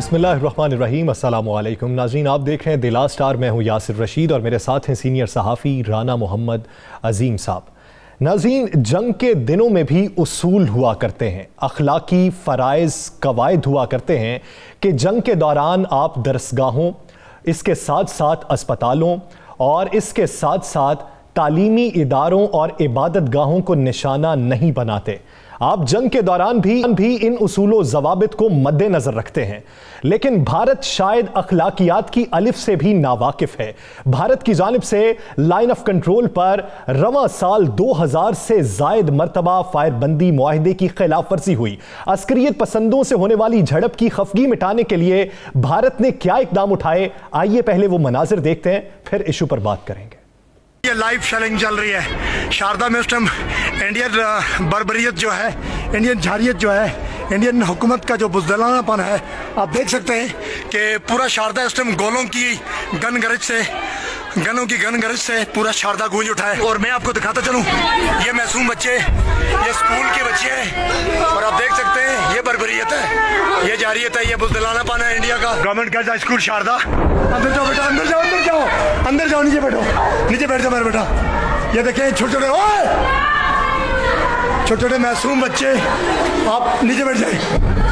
बिस्मिल्लाहिर्रहमानिर्रहीम, अस्सलामु अलैकुम नाज़रीन, आप देख रहे हैं द लास्ट स्टार। मैं हूं यासिर रशीद और मेरे साथ हैं सीनियर सहाफ़ी राना मोहम्मद अजीम साहब। नाज़रीन, जंग के दिनों में भी उसूल हुआ करते हैं, अखलाकी फ़राइज़ कवायद हुआ करते हैं कि जंग के दौरान आप दरसगाहों, इसके साथ साथ अस्पतालों और इसके साथ साथ तालीमी इदारों और इबादत गाहों को निशाना नहीं बनाते। आप जंग के दौरान भी इन उसूलों ज़वाबित को मद्देनज़र रखते हैं, लेकिन भारत शायद अखलाकियात की अलिफ से भी नावाकिफ़ है। भारत की जानिब से लाइन ऑफ कंट्रोल पर रवां साल 2000 से ज़ायद मरतबा फायरबंदी मुआहदे की खिलाफ वर्जी हुई। अस्करियत पसंदों से होने वाली झड़प की खफगी मिटाने के लिए भारत ने क्या इकदाम उठाए, आइए पहले वो मनाजिर देखते हैं, फिर इशू पर बात करेंगे। ये लाइव शेलिंग चल रही है शारदा में इस टाइम। इंडियन बर्बरियत जो है, इंडियन जारियत जो है, इंडियन हुकूमत का जो बुज़दिलानापन है, आप देख सकते हैं कि पूरा शारदा इस टाइम गोलों की गन गरज से पूरा शारदा गूंज उठा है। और मैं आपको दिखाता चलूँ, ये मासूम बच्चे, ये स्कूल के बच्चे हैं और आप देख सकते हैं ये बर्बरियत है, ये जारियत है, ये बुज़दिलानापन है इंडिया का। Government girls high school Sharda. अंदर जाओ बेटा, अंदर जाओ, अंदर जाओ, अंदर जाओ, नीचे बैठो, नीचे बैठ जाओ मेरे बेटा। ये देखें छोटे छोटे मासूम बच्चे, आप नीचे बैठ जाए।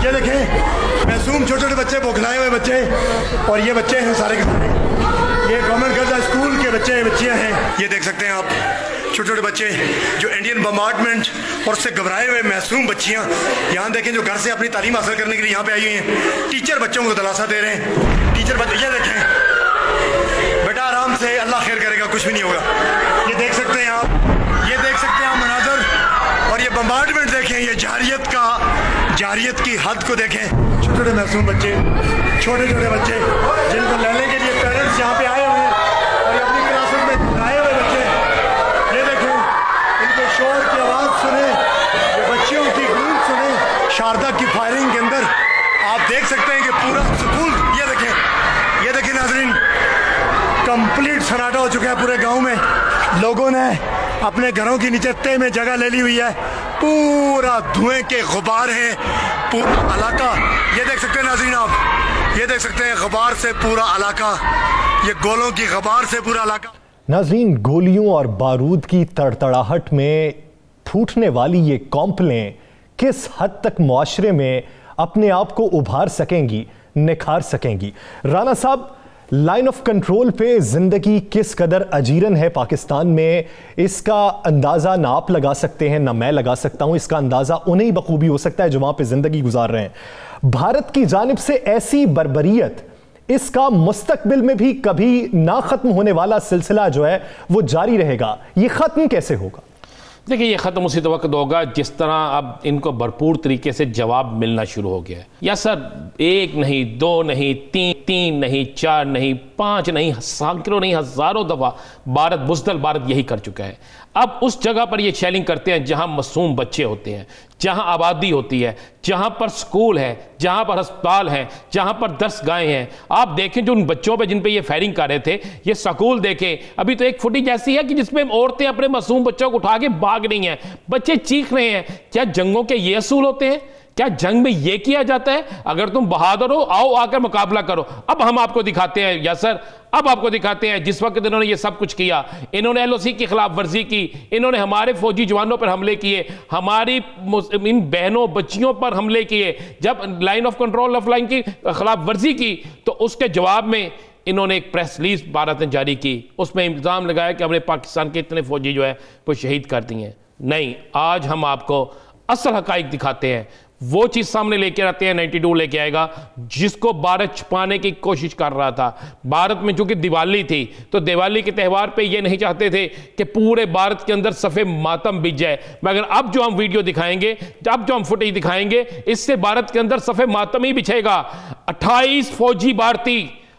ये देखें मासूम छोटे छोटे बच्चे, बौखलाए हुए बच्चे, और ये बच्चे हैं सारे के सारे, ये गवर्नमेंट गर्ल्स स्कूल के बच्चियाँ हैं। ये देख सकते हैं आप छोटे छोटे बच्चे जो इंडियन बम्बार्डमेंट और उससे घबराए हुए मासूम बच्चियाँ। यहाँ देखें जो घर से अपनी तालीम हासिल करने के लिए यहाँ पे आई हुई हैं। टीचर बच्चों को दिलासा दे रहे हैं, टीचर बच्चे। ये देखें बेटा, आराम से, अल्लाह खैर करेगा, कुछ भी नहीं होगा। ये देख सकते हैं आप, ये देख सकते हैं आप मनाजर। और ये बम्बार्डमेंट देखें, ये जारियत की हद को देखें। छोटे छोटे मासूम बच्चे, छोटे छोटे बच्चे जिनको लेने के लिए पेरेंट्स यहाँ पे आए हुए हैं और अपनी क्लासेस में आए हुए बच्चे। ये देखें, इनके शोर की आवाज़ सुने, ये बच्चियों की गूंज सुने। शारदा की फायरिंग के अंदर आप देख सकते हैं कि पूरा स्कूल, ये देखें नाज़रीन, कंप्लीट सन्नाटा हो चुका है पूरे गांव में। लोगों ने अपने घरों की नीचे तय में जगह ले ली हुई है, पूरा धुएं के गुबार हैं, पूरा इलाका। ये देख सकते हैं नाज़रीन आप, ये देख सकते हैं गुबार से पूरा इलाका, ये गोलों की गुबार से पूरा इलाका। नाज़रीन, गोलियों और बारूद की तड़तड़ाहट में फूटने वाली ये कॉम्पलें किस हद तक मुआशरे में अपने आप को उभार सकेंगी, निखार सकेंगी? राना साहब, लाइन ऑफ कंट्रोल पे जिंदगी किस कदर अजीरन है पाकिस्तान में, इसका अंदाज़ा ना आप लगा सकते हैं ना मैं लगा सकता हूं। इसका अंदाज़ा उन्हें ही बखूबी हो सकता है जो वहां पे जिंदगी गुजार रहे हैं। भारत की जानिब से ऐसी बर्बरियत, इसका मुस्तकबिल में भी कभी ना खत्म होने वाला सिलसिला जो है वो जारी रहेगा, ये खत्म कैसे होगा? देखिए, ये ख़त्म उसी वक्त होगा जिस तरह अब इनको भरपूर तरीके से जवाब मिलना शुरू हो गया है। या सर, एक नहीं, दो नहीं, तीन नहीं, चार नहीं, पाँच नहीं, सैकड़ों नहीं, हज़ारों दफ़ा भारत, बुज़दिल भारत यही कर चुका है। अब उस जगह पर ये शेलिंग करते हैं जहां मासूम बच्चे होते हैं, जहां आबादी होती है, जहां पर स्कूल है, जहां पर अस्पताल है, जहां पर दरसगाहें हैं। आप देखें जो उन बच्चों पे जिन पे ये फायरिंग कर रहे थे, ये स्कूल देखें। अभी तो एक फुटेज ऐसी है कि जिसमें औरतें अपने मासूम बच्चों को उठा के भाग रही हैं, बच्चे चीख रहे हैं। क्या जंगों के ये असूल होते हैं? क्या जंग में यह किया जाता है? अगर तुम बहादुर हो, आओ आकर मुकाबला करो। अब हम आपको दिखाते हैं यासर, अब आपको दिखाते हैं जिस वक्त इन्होंने ये सब कुछ किया, इन्होंने एलओसी की खिलाफ वर्जी की, इन्होंने हमारे फौजी जवानों पर हमले किए, हमारी इन बहनों बच्चियों पर हमले किए। जब line of control of line की खिलाफ वर्जी की तो उसके जवाब में इन्होंने एक प्रेस रिलीज भारत ने जारी की, उसमें इल्ज़ाम लगाया कि हमने पाकिस्तान के इतने फौजी जो है वो शहीद कर दिए। नहीं, आज हम आपको असल हकाइक दिखाते हैं, वो चीज सामने लेके आते हैं। 92 लेके आएगा जिसको भारत छुपाने की कोशिश कर रहा था। भारत में चूंकि दिवाली थी तो दिवाली के त्यौहार पे ये नहीं चाहते थे कि पूरे भारत के अंदर सफ़े मातम बिछ जाए, मगर अब जो हम वीडियो दिखाएंगे, अब जो हम फुटेज दिखाएंगे, इससे भारत के अंदर सफ़े मातम ही बिछेगा।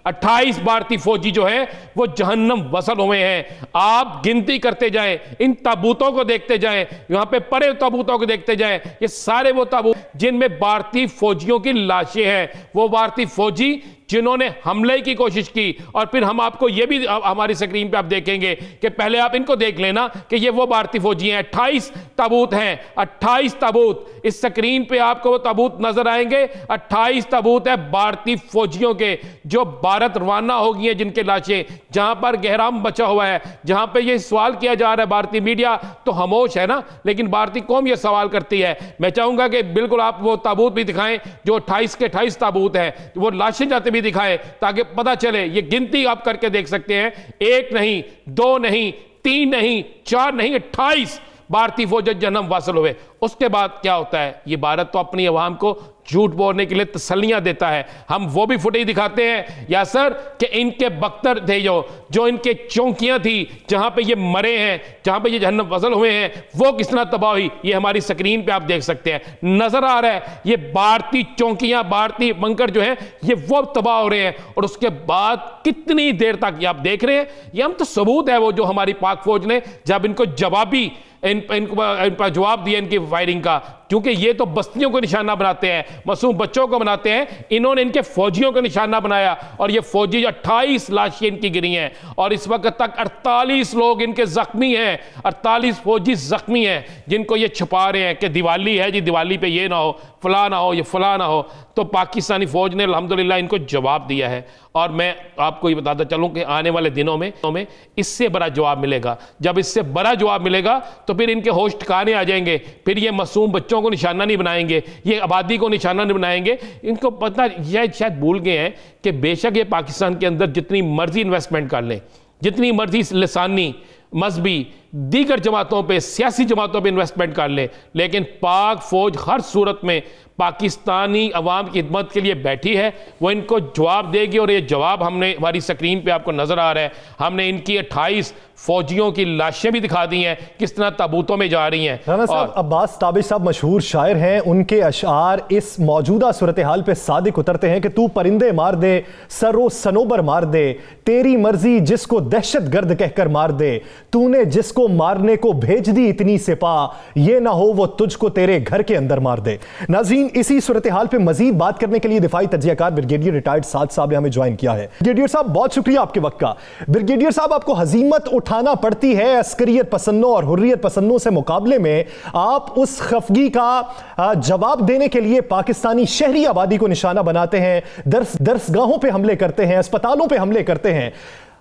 28 भारतीय फौजी जो है वो जहन्नम वसल हुए हैं। आप गिनती करते जाएं, इन ताबूतों को देखते जाएं, यहां पे पड़े ताबूतों को देखते जाएं, ये सारे वो ताबूत जिनमें भारतीय फौजियों की लाशें हैं। वो भारतीय फौजी जिन्होंने हमले की कोशिश की। और फिर हम आपको ये भी हमारी स्क्रीन पे आप देखेंगे कि पहले आप इनको देख लेना कि ये वो भारतीय फौजी हैं। 28 ताबूत हैं, 28 ताबूत। इस स्क्रीन पे आपको वो ताबूत नजर आएंगे। 28 ताबूत है भारतीय फौजियों के जो भारत रवाना हो गई हैं, जिनके लाशें, जहां पर गहराम बचा हुआ है, जहां पे ये सवाल किया जा रहा है। भारतीय मीडिया तो खामोश है ना, लेकिन भारतीय कौम ये सवाल करती है। मैं चाहूंगा कि बिल्कुल आप वो ताबूत भी दिखाएं जो 28 के 28 ताबूत हैं, वो लाशें जाते भी दिखाएं ताकि पता चले। ये गिनती आप करके देख सकते हैं, 1 नहीं, 2 नहीं, 3 नहीं, 4 नहीं, 28 भारतीय फौज जन्म वासल हुए। उसके बाद क्या होता है, ये भारत तो अपनी अवाम को झूठ बोलने के लिए तसल्लियां देता है। हम वो भी फुटेज दिखाते हैं यासर कि इनके बख्तर थे जो इनके चौकियां थी जहां पे ये मरे हैं, जहां पे ये जहन्नम वसल हुए हैं, वो किस तरह तबाह हुई, ये हमारी स्क्रीन पे आप देख सकते हैं। नजर आ रहा है ये भारतीय चौकियां, भारतीय बंकर जो हैं, ये वो तबाह हो रहे हैं। और उसके बाद कितनी देर तक ये आप देख रहे हैं, ये हम तो सबूत है वो जो हमारी पाक फौज ने जब इनको जवाबी इन पर जवाब दिया इनकी फायरिंग का, क्योंकि ये तो बस्तियों को निशाना बनाते हैं, मासूम बच्चों को बनाते हैं, इन्होंने इनके फौजियों को निशाना बनाया। और ये फौजी 28 लाशें इनकी गिरी हैं और इस वक्त तक 48 लोग इनके जख्मी हैं, 48 फौजी जख्मी हैं, जिनको ये छुपा रहे हैं कि दिवाली है जी, दिवाली पे ये ना हो, फला ना हो, ये फला ना हो। तो पाकिस्तानी फौज ने अल्हम्दुलिल्लाह इनको जवाब दिया है। और मैं आपको ये बताता चलूं कि आने वाले दिनों में इससे बड़ा जवाब मिलेगा। जब इससे बड़ा जवाब मिलेगा तो फिर इनके होश ठिकाने आ जाएंगे, फिर ये मासूम बच्चों को निशाना नहीं बनाएंगे, ये आबादी को निशाना नहीं बनाएंगे। इनको पता शायद भूल गए हैं कि बेशक ये पाकिस्तान के अंदर जितनी मर्जी इन्वेस्टमेंट कर लें, जितनी मर्जी लसानी, मजहबी, दीगर जमातों पे, सियासी जमातों पे इन्वेस्टमेंट कर ले, लेकिन पाक फौज हर सूरत में पाकिस्तानी अवाम की खिदमत के लिए बैठी है। वो इनको जवाब देगी और ये जवाब हमने हमारी स्क्रीन पे आपको नजर आ रहा है। हमने इनकी 28 फौजियों की लाशें भी दिखा दी हैं किस तरह ताबूतों में जा रही हैं। राना साहब, अब्बास ताबिश साहब मशहूर शायर हैं, उनके अशआर इस मौजूदा सूरत हाल पे सादिक उतरते हैं कि तू परिंदे मार दे, सरो सनोबर मार दे, तेरी मर्जी जिसको दहशत गर्द कहकर मार दे, तूने जिसको मारने को भेज दी इतनी सिपाह, ये ना हो वो तुझको तेरे घर के अंदर मार दे। नाज़रीन, इसी सूरत हाल पे मजीद बात करने के लिए दिफाई तज्जियाकार ब्रिगेडियर रिटायर्ड साद साहब ने हमें ज्वाइन किया है। ब्रिगेडियर साहब, बहुत शुक्रिया आपके वक्त का। ब्रिगेडियर साहब, आपको हजीमत उठाना पड़ती है अस्करियत पसंदों और हुर्रियत पसंदों से मुकाबले में, आप उस खफगी का जवाब देने के लिए पाकिस्तानी शहरी आबादी को निशाना बनाते हैं, दरसगाहों पे हमले करते हैं, अस्पतालों पे हमले करते हैं।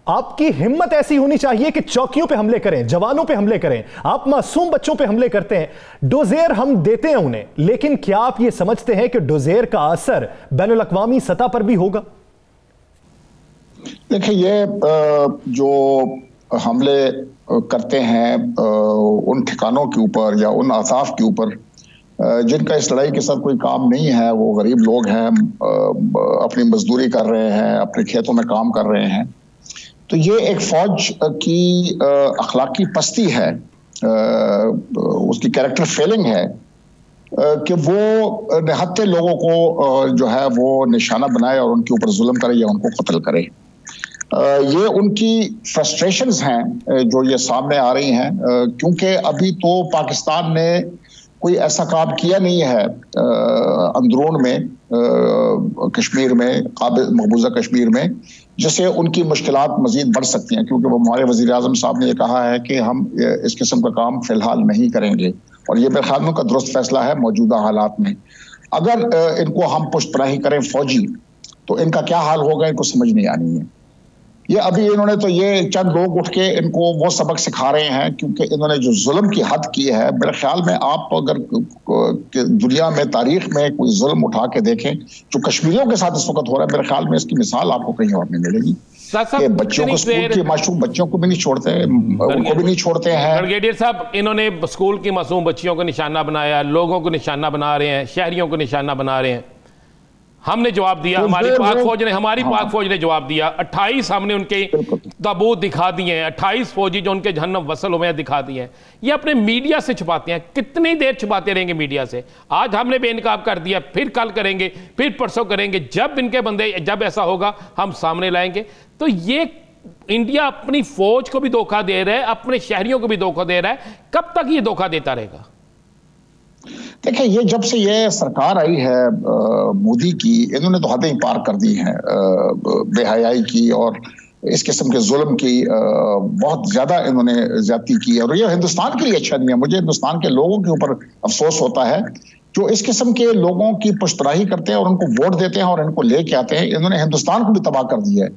आपकी हिम्मत ऐसी होनी चाहिए कि चौकियों पे हमले करें, जवानों पे हमले करें, आप मासूम बच्चों पे हमले करते हैं। डोजेर हम देते हैं उन्हें, लेकिन क्या आप ये समझते हैं कि डोजेर का असर बैनुल अक़वामी सतह पर भी होगा? देखिए, ये जो हमले करते हैं उन ठिकानों के ऊपर या उन अहदाफ के ऊपर जिनका इस लड़ाई के साथ कोई काम नहीं है, वो गरीब लोग हैं, अपनी मजदूरी कर रहे हैं, अपने खेतों में काम कर रहे हैं, तो ये एक फौज की अखलाकी पस्ती है, उसकी कैरेक्टर फेलिंग है कि वो निहत्ते लोगों को जो है वो निशाना बनाए और उनके ऊपर जुल्म करे या उनको कत्ल करे। ये उनकी फ्रस्ट्रेशंस हैं जो ये सामने आ रही हैं, क्योंकि अभी तो पाकिस्तान ने कोई ऐसा काम किया नहीं है अंदरून में, कश्मीर में, मकबूजा कश्मीर में, जिससे उनकी मुश्किलात मजीद बढ़ सकती हैं, क्योंकि वो हमारे वज़ीर आज़म साहब ने ये कहा है कि हम इस किस्म का काम फिलहाल नहीं करेंगे, और ये मेरे ख्याल में का दुरुस्त फैसला है मौजूदा हालात में। अगर इनको हम पुष्टपनाही करें फौजी, तो इनका क्या हाल होगा इनको समझ नहीं आनी है। ये अभी इन्होंने तो ये चंद लोग उठ के इनको वो सबक सिखा रहे हैं, क्योंकि इन्होंने जो जुल्म की हद की है, मेरे ख्याल में आप अगर दुनिया में, तारीख में कोई जुल्म उठा के देखें जो कश्मीरियों के साथ इस वक्त हो रहा है, मेरे ख्याल में इसकी मिसाल आपको कहीं और नहीं मिलेगी। कि बच्चों को, स्कूल के मासूम बच्चों को भी नहीं छोड़ते, उनको भी नहीं छोड़ते हैं। ब्रिगेडियर साहब, इन्होंने स्कूल की मासूम बच्चियों को निशाना बनाया, लोगों को निशाना बना रहे हैं, शहरियों को निशाना बना रहे हैं। हमने जवाब दिया, हमारी पाक फौज ने जवाब दिया। 28 हमने उनके ताबूत दिखा दिए हैं, 28 फौजी जो उनके जहन्नम वसल हुए हैं दिखा दिए हैं। ये अपने मीडिया से छुपाते हैं, कितनी देर छुपाते रहेंगे मीडिया से? आज हमने बेनकाब कर दिया, फिर कल करेंगे, फिर परसों करेंगे, जब इनके बंदे, जब ऐसा होगा हम सामने लाएंगे। तो ये इंडिया अपनी फौज को भी धोखा दे रहा है, अपने शहरियों को भी धोखा दे रहा है। कब तक ये धोखा देता रहेगा? देखिए, ये जब से ये सरकार आई है मोदी की, इन्होंने तो हदें पार कर दी हैं बेहयाई की और इस किस्म के जुल्म की। बहुत ज्यादा इन्होंने ज्यादती की और ये हिंदुस्तान के लिए अच्छा नहीं है। मुझे हिंदुस्तान के लोगों के ऊपर अफसोस होता है जो इस किस्म के लोगों की पुश्तराही करते हैं और उनको वोट देते हैं और इनको लेके आते हैं। इन्होंने हिंदुस्तान को भी तबाह कर दिया है।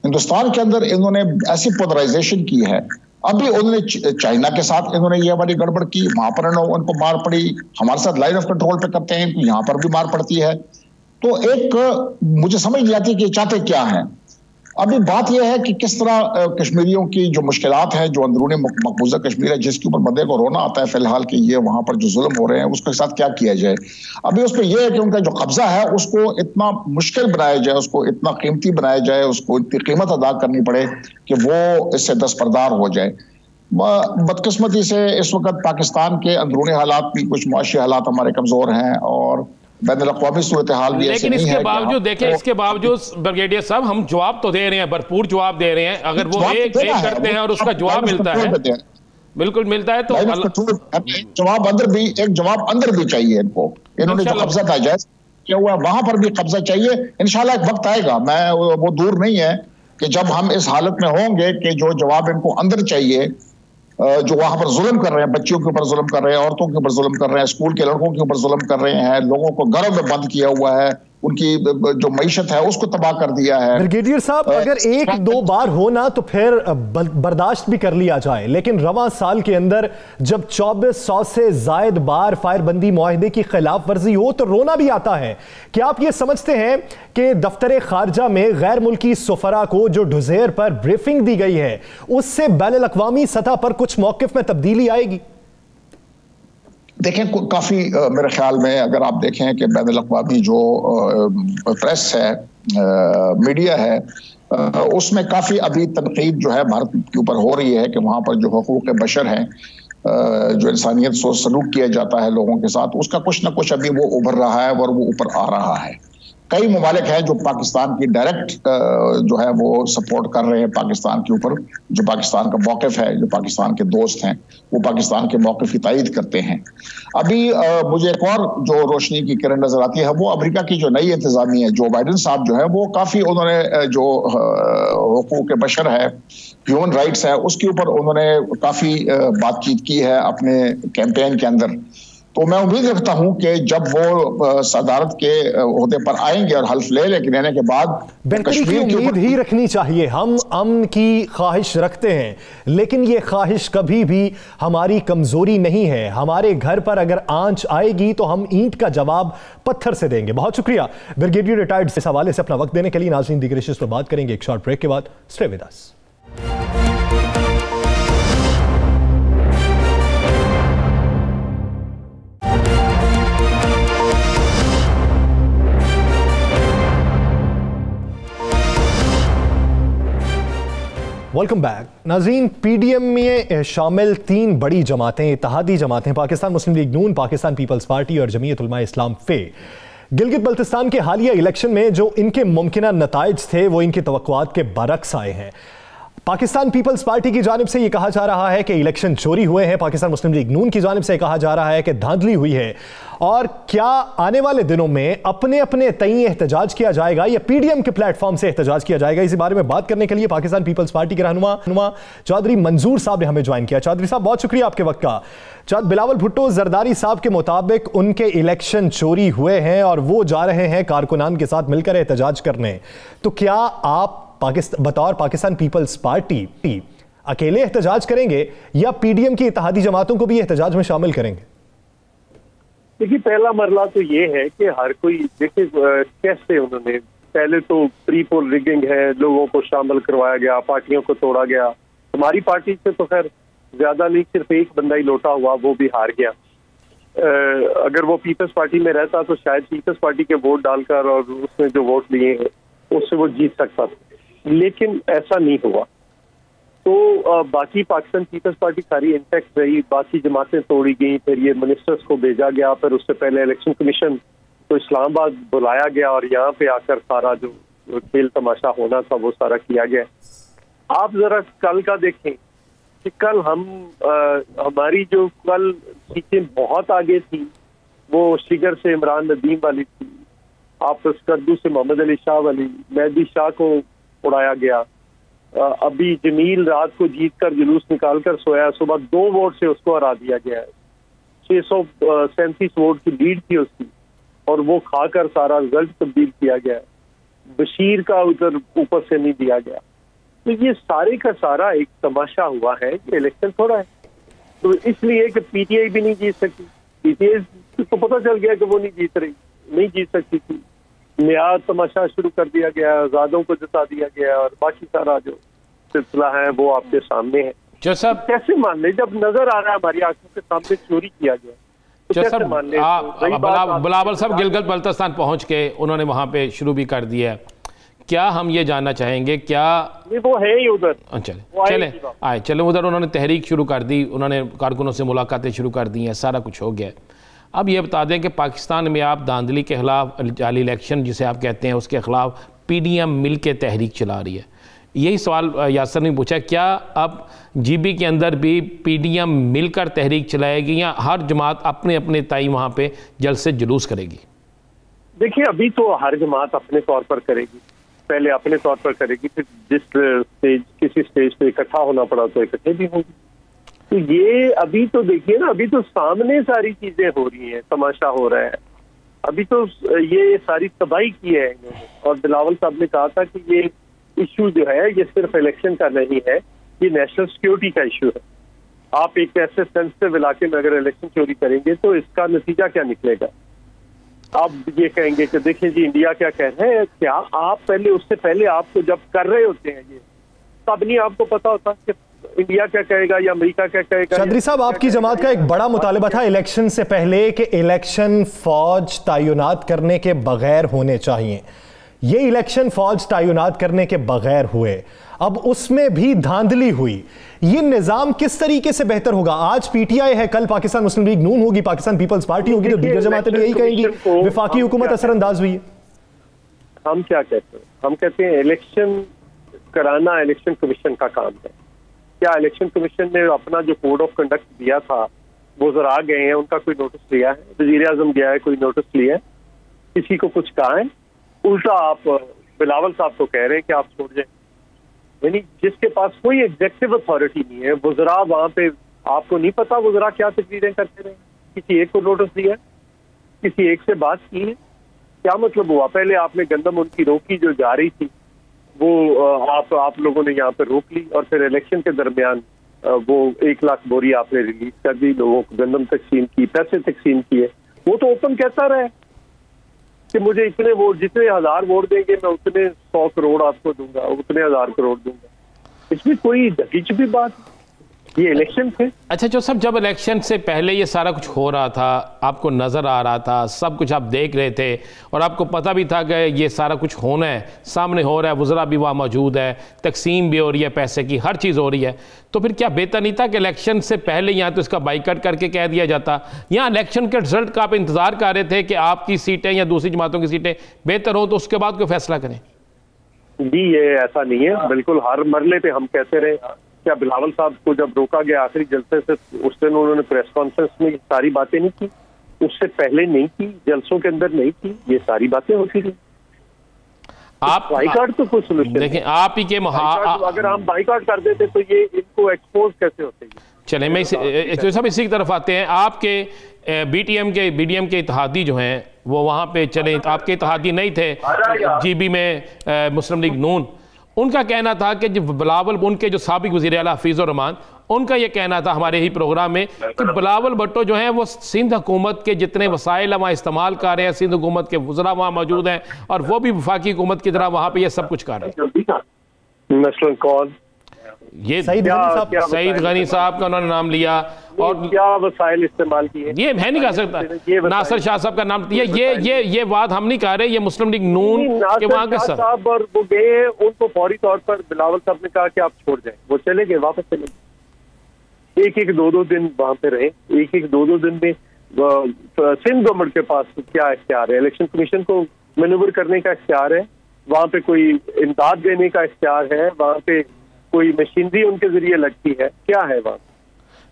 हिंदुस्तान के अंदर इन्होंने ऐसी पोलराइजेशन की है। अभी उन्होंने चाइना के साथ इन्होंने ये वाली गड़बड़ की, वहां पर उनको मार पड़ी। हमारे साथ लाइन ऑफ कंट्रोल पे करते हैं, इनको यहाँ पर भी मार पड़ती है। तो एक मुझे समझ नहीं आती कि चाहते क्या हैं। अभी बात यह है कि किस तरह कश्मीरियों की जो मुश्किलात हैं, जो अंदरूनी मकबूजा कश्मीर है, जिसके ऊपर बंदे को रोना आता है फिलहाल कि ये वहां पर जो जुल्म हो रहे हैं, उसके साथ क्या किया जाए। अभी उस पर यह है कि उनका जो कब्जा है उसको इतना मुश्किल बनाया जाए, उसको इतना कीमती बनाया जाए, उसको इतनी कीमत अदा करनी पड़े कि वो इससे दस्तबरदार हो जाए। बदकिस्मती से इस वक्त पाकिस्तान के अंदरूनी हालात भी, कुछ मुआशी हालात हमारे कमजोर हैं और बैनुल-अक़वामी सूरत हाल भी ऐसे नहीं है। लेकिन इसके बावजूद देखें, इसके बावजूद ब्रिगेडियर साहब हम जवाब तो दे रहे हैं, भरपूर जवाब दे रहे हैं। अगर वो एक करते हैं और उसका जवाब मिलता है, बिल्कुल मिलता है, तो जवाब अंदर भी चाहिए इनको। इन्होंने जो कब्जा नाजायज किया हुआ वहां पर भी कब्जा चाहिए। इंशाल्लाह एक वक्त आएगा, वो दूर नहीं है कि जब हम इस हालत में होंगे कि जो जवाब इनको अंदर चाहिए, जो वहां पर जुल्म कर रहे हैं, बच्चियों के ऊपर जुल्म कर रहे हैं, औरतों के ऊपर जुल्म कर रहे हैं, स्कूल के लड़कों के ऊपर जुल्म कर रहे हैं, लोगों को घरों में बंद किया हुआ है, उनकी जो मईशत है उसको तबाह कर दिया है। ब्रिगेडियर साहब, अगर एक दो बार हो ना तो फिर बर्दाश्त भी कर लिया जाए, लेकिन रवां साल के अंदर जब 2400 से जायद बार फायरबंदी मुआहदे की खिलाफ वर्जी हो तो रोना भी आता है। क्या आप ये समझते हैं कि दफ्तर खारजा में गैर मुल्की सफरा को जो ढुज़ैर पर ब्रीफिंग दी गई है उससे बैनुल अक़वामी सतह पर कुछ मौक़िफ़ में तब्दीली आएगी? देखें, काफ़ी मेरे ख्याल में अगर आप देखें कि बैनुल अक़वामी जो प्रेस है, मीडिया है, उसमें काफ़ी अभी तनकीद जो है भारत के ऊपर हो रही है कि वहाँ पर जो हुकूक़ बशर हैं, जो इंसानियत से सलूक किया जाता है लोगों के साथ, उसका कुछ ना कुछ अभी वो उभर रहा है और वो ऊपर आ रहा है। कई ममालिक हैं जो पाकिस्तान की डायरेक्ट जो है वो सपोर्ट कर रहे हैं पाकिस्तान के ऊपर। जो पाकिस्तान का मौक़िफ़ है, जो पाकिस्तान के दोस्त हैं, वो पाकिस्तान के मौक़िफ़ की तायीद करते हैं। अभी मुझे एक और जो रोशनी की किरण नजर आती है वो अमेरिका की जो नई इंतज़ामिया है, जो बाइडन साहब जो है वो काफ़ी उन्होंने जो हुकूक़ बशर है, ह्यूमन राइट्स है, उसके ऊपर उन्होंने काफ़ी बातचीत की है अपने कैंपेन के अंदर। तो मैं उम्मीद रखता हूं कि जब वो सदारत के ओहदे पर आएंगे और हल्फ ले लेने के बाद बेहतरी की उम्मीद ही रखनी चाहिए। हम अमन की ख्वाहिश रखते हैं, लेकिन ये ख्वाहिश कभी भी हमारी कमजोरी नहीं है। हमारे घर पर अगर आंच आएगी तो हम ईंट का जवाब पत्थर से देंगे। बहुत शुक्रिया ब्रिगेडियर रिटायर्ड इस हवाले से अपना वक्त देने के लिए। नाज़रीन, दीगर इश्यूज़ पर बात करेंगे एक शॉर्ट ब्रेक के बाद। Stay with us. Welcome back. नाज़रीन, पीडीएम में शामिल 3 बड़ी जमातें, इत्तेहादी जमातें, पाकिस्तान मुस्लिम लीग नून, पाकिस्तान पीपल्स पार्टी और जमीयत उलमा इस्लाम फे, गिलगित बल्तिस्तान के हालिया इलेक्शन में जो इनके मुमकिना नताइज थे वो इनकी तवक्कुआत के बरक्स आए हैं। पाकिस्तान पीपल्स पार्टी की जानिब से यह कहा जा रहा है कि इलेक्शन चोरी हुए हैं। पाकिस्तान मुस्लिम लीग नून की जानिब से कहा जा रहा है कि धांधली हुई है। और क्या आने वाले दिनों में अपने अपने तय एहतजाज किया जाएगा या पीडीएम के प्लेटफॉर्म से एहतजाज किया जाएगा? इसी बारे में बात करने के लिए पाकिस्तान पीपल्स पार्टी के रहनुमा चौधरी मंजूर साहब ने हमें ज्वाइन किया। चौधरी साहब, बहुत शुक्रिया आपके वक्त का। बिलावल भुट्टो जरदारी साहब के मुताबिक उनके इलेक्शन चोरी हुए हैं और वो जा रहे हैं कारकुनान के साथ मिलकर एहतजाज करने। तो क्या आप बतौर पाकिस्तान पीपल्स पार्टी अकेले एहतजाज करेंगे या पीडीएम की इत्तेहादी जमातों को भी एहतजाज में शामिल करेंगे? देखिए, पहला मरला तो ये है कि हर कोई देखिए कैसे उन्होंने पहले तो प्री पोल रिगिंग है, लोगों को शामिल करवाया गया, पार्टियों को तोड़ा गया। हमारी पार्टी से तो खैर ज्यादा नहीं, सिर्फ एक बंदा ही लौटा हुआ, वो भी हार गया। अगर वो पीपल्स पार्टी में रहता तो शायद पीपल्स पार्टी के वोट डालकर और उसने जो वोट लिए हैं उससे वो जीत सकता था, लेकिन ऐसा नहीं हुआ। तो बाकी पाकिस्तान पीपल्स पार्टी सारी इंटैक्ट रही, बाकी जमातें तोड़ी गई, फिर ये मिनिस्टर्स को भेजा गया, फिर उससे पहले इलेक्शन कमीशन को इस्लामाबाद बुलाया गया और यहाँ पे आकर सारा जो खेल तमाशा होना था वो सारा किया गया। आप जरा कल का देखें कि कल हमारी जो कल सीटें बहुत आगे थी वो शिगर से इमरान नदीम वाली थी, आपस कद्दू से मोहम्मद अली शाह वाली, मेहदी शाह को उड़ाया गया। अभी जमील रात को जीत कर जुलूस निकाल कर सोया, सुबह 2 वोट से उसको हरा दिया गया है। 637 वोट की लीड थी उसकी और वो खाकर सारा रिजल्ट तब्दील किया गया है। बशीर का उधर ऊपर से नहीं दिया गया। तो ये सारे का सारा एक तमाशा हुआ है कि इलेक्शन थोड़ा है, तो इसलिए कि पीटीआई भी नहीं जीत सकती। पीटीआई को पता चल गया कि वो नहीं जीत सकती थी। नया तमाशा शुरू कर दिया गया, आजादों को जिता दिया गया और बाकी सारा जो सिलसिला है वो आपके सामने है। जो सब कैसे मान ले जब नजर आ रहा है हमारी आंखों के सामने चोरी किया गया, तो कैसे मान ले? बिलावल साहब गिलगित बल्तिस्तान पहुंच के उन्होंने वहां पे शुरू भी कर दिया है। क्या हम ये जानना चाहेंगे, क्या वो है ही उधर? चले उधर उन्होंने तहरीक शुरू कर दी, उन्होंने कारकुनों से मुलाकातें शुरू कर दी हैं, सारा कुछ हो गया। अब ये बता दें कि पाकिस्तान में आप धांधली के खिलाफ, जाली इलेक्शन जिसे आप कहते हैं, उसके खिलाफ पीडीएम मिल के तहरीक चला रही है। यही सवाल यासर ने पूछा, क्या अब जीबी के अंदर भी पीडीएम मिलकर तहरीक चलाएगी या हर जमात अपने अपने ताई वहाँ पे जलसे जुलूस करेगी? देखिए, अभी तो हर जमात अपने तौर पर करेगी, पहले अपने तौर पर करेगी, फिर जिस स्टेज किसी स्टेज पे इकट्ठा होना पड़ा तो इकट्ठे भी होगी। तो ये अभी तो देखिए ना, अभी तो सामने सारी चीजें हो रही हैं, तमाशा हो रहा है। अभी तो ये सारी तबाही की है इन्होंने। और बिलावल साहब ने कहा था कि ये इशू जो है ये सिर्फ इलेक्शन का नहीं है, ये नेशनल सिक्योरिटी का इशू है। आप एक ऐसे सेंसिटिव इलाके में अगर इलेक्शन चोरी करेंगे तो इसका नतीजा क्या निकलेगा? आप ये कहेंगे कि देखिए जी इंडिया क्या कह रहे हैं, क्या आप पहले उससे पहले आपको जब कर रहे होते हैं ये तब नहीं आपको पता होता कि इंडिया क्या कहेगा या अमेरिका क्या कहेगा? चौधरी साहब, आपकी जमात का एक बड़ा मुतालबा था इलेक्शन से पहले कि इलेक्शन फौज तैनात करने के बगैर होने चाहिए। ये इलेक्शन फौज तैनात करने के बगैर हुए, अब उसमें भी धांधली हुई। ये निजाम किस तरीके से बेहतर होगा? आज पीटीआई है, कल पाकिस्तान मुस्लिम लीग नून होगी, पाकिस्तान पीपल्स पार्टी होगी, तो दीगर जमातें भी यही कहेंगी, विफाकी हुकूमत असरअंदाज हुई है। हम क्या कहते हैं? हम कहते हैं इलेक्शन कराना इलेक्शन कमीशन का काम है। क्या इलेक्शन कमीशन ने अपना जो कोड ऑफ कंडक्ट दिया था वो जरा गए हैं, उनका कोई नोटिस लिया है? वजीर आजम गया है, कोई नोटिस लिया है? किसी को कुछ कहा है? उल्टा आप बिलावल साहब को कह रहे हैं कि आप छोड़ जाए। यानी जिसके पास कोई एग्जेक्टिव अथॉरिटी नहीं है, वज़रा वहां पे, आपको नहीं पता वज़रा क्या तकरीरें करते रहे? किसी एक को नोटिस दिया, किसी एक से बात की है? क्या मतलब हुआ? पहले आपने गंदम उनकी रोकी जो जा रही थी, वो आप लोगों ने यहाँ पे रोक ली और फिर इलेक्शन के दरमियान वो 1 लाख बोरी आपने रिलीज कर दी, लोगों को गंदम तकसीम की, पैसे तकसीम किए। वो तो ओपन कहता रहा कि मुझे इतने वोट, जितने 1000 वोट देंगे मैं उतने 100 करोड़ आपको दूंगा, उतने 1000 करोड़ दूंगा। इसमें कोई ढकी छुपी बात? ये इलेक्शन थे। अच्छा जो सब, जब इलेक्शन से पहले ये सारा कुछ हो रहा था, आपको नज़र आ रहा था, सब कुछ आप देख रहे थे और आपको पता भी था कि ये सारा कुछ होना है, सामने हो रहा है, वज़रा भी वहाँ मौजूद है, तकसीम भी हो रही है पैसे की, हर चीज़ हो रही है, तो फिर क्या बेहतर नहीं था कि इलेक्शन से पहले यहाँ तो इसका बाइकआउट करके कह दिया जाता? यहाँ इलेक्शन के रिजल्ट का आप इंतज़ार कर रहे थे कि आपकी सीटें या दूसरी जमातों की सीटें बेहतर हो तो उसके बाद कोई फैसला करें? जी ये ऐसा नहीं है, बिल्कुल हर मरले पे हम कहते रहे। क्या बिलावल साहब को जब रोका गया आखिरी जलसे से, उस दिन उन्होंने प्रेस कॉन्फ्रेंस में सारी बातें नहीं की? उससे पहले नहीं की, जलसों के अंदर नहीं की, ये सारी बातें होती थी। आप बाइकआउट तो कोई सोल्यूशन देखें, आप ही के अगर हम बाइकआउट कर देते तो ये इनको एक्सपोज कैसे होते? चले मैं सब इसी की तरफ आते हैं। आपके बीडीएम के इत्तेहादी जो हैं वो वहाँ पे चले, आपके इत्तेहादी नहीं थे जीबी में मुस्लिम लीग नून, उनका कहना था कि जब बिलावल, उनके जो साबिक वज़ीर आला हफीज़ुर रहमान, उनका ये कहना था हमारे ही प्रोग्राम में कि बिलावल भुट्टो जो हैं वो सिंध हुकूमत के जितने वसाइल वहाँ इस्तेमाल कर रहे हैं, सिंध हुकूमत के वज़रा वहाँ मौजूद हैं और वो भी वफाकी हुकूमत की तरह वहाँ पे ये सब कुछ कर रहे हैं। मसलन कौन? ये सईद गनी साहब का उन्होंने नाम लिया और क्या वसाइल इस्तेमाल किए, ये मैं नहीं कह सकता। नासिर शाह साहब का नाम, ये बात हम नहीं कह रहे, ये मुस्लिम लीग नून के वहाँ के साहब, और वो गए, उनको फौरी तौर पर बिलावल साहब ने कहा कि आप छोड़ जाएं, वो चले गए, वापस चले गए। 1-2 दिन वहां पे रहे। 1-2 दिन में सिंध गवर्नमेंट के पास क्या इख्तियार है? इलेक्शन कमीशन को मैनूवर करने का इख्तियार है, वहां पे कोई इमदाद देने का इख्तियार है, वहां पे कोई मशीनरी उनके जरिए लगती है, क्या है वहां?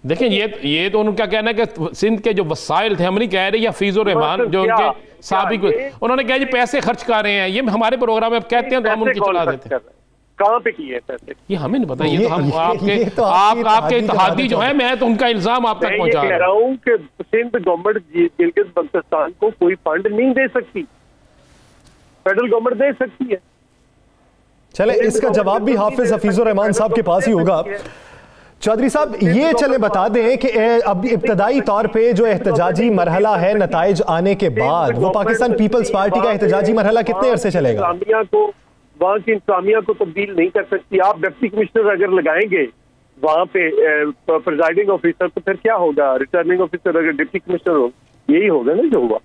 देखिए ये तो उनका कहना है कि सिंध के जो वसाइल थे, हम नहीं कह रहे, या फीजुर रहमान जो उनके साबिक, उन्होंने कहा जी पैसे खर्च कर रहे हैं, ये हमारे प्रोग्राम में कहते हैं तो हम उनकी चला देते हैं। कहाँ पे किए पैसे? ये हमें नहीं पता, ये तो हम आपके इत्तेहादी जो है, मैं तो उनका इल्जाम आप तक पहुंचा रहा हूँ कि सिंध गवर्नमेंट गिलगित बल्तिस्तान को कोई फंड नहीं दे सकती, फेडरल गवर्नमेंट दे सकती है। चले, इसका जवाब भी हाफिज हफीजुर रहमान साहब के पास ही होगा। चौधरी साहब ये चले बता दें कि अब इब्तदाई तौर पे जो एहतजाजी मरहला है नताइज आने के बाद, वो पाकिस्तान पीपल्स पार्टी का एहतजाजी मरहला कितने अरसे चलेगा? वहाँ की इंतजामिया को तब्दील नहीं कर सकती। आप डिप्टी कमिश्नर अगर लगाएंगे वहाँ पे प्रिजाइडिंग ऑफिसर, तो फिर क्या होगा? रिटर्निंग ऑफिसर अगर डिप्टी कमिश्नर हो, यही होगा ना जो हुआ।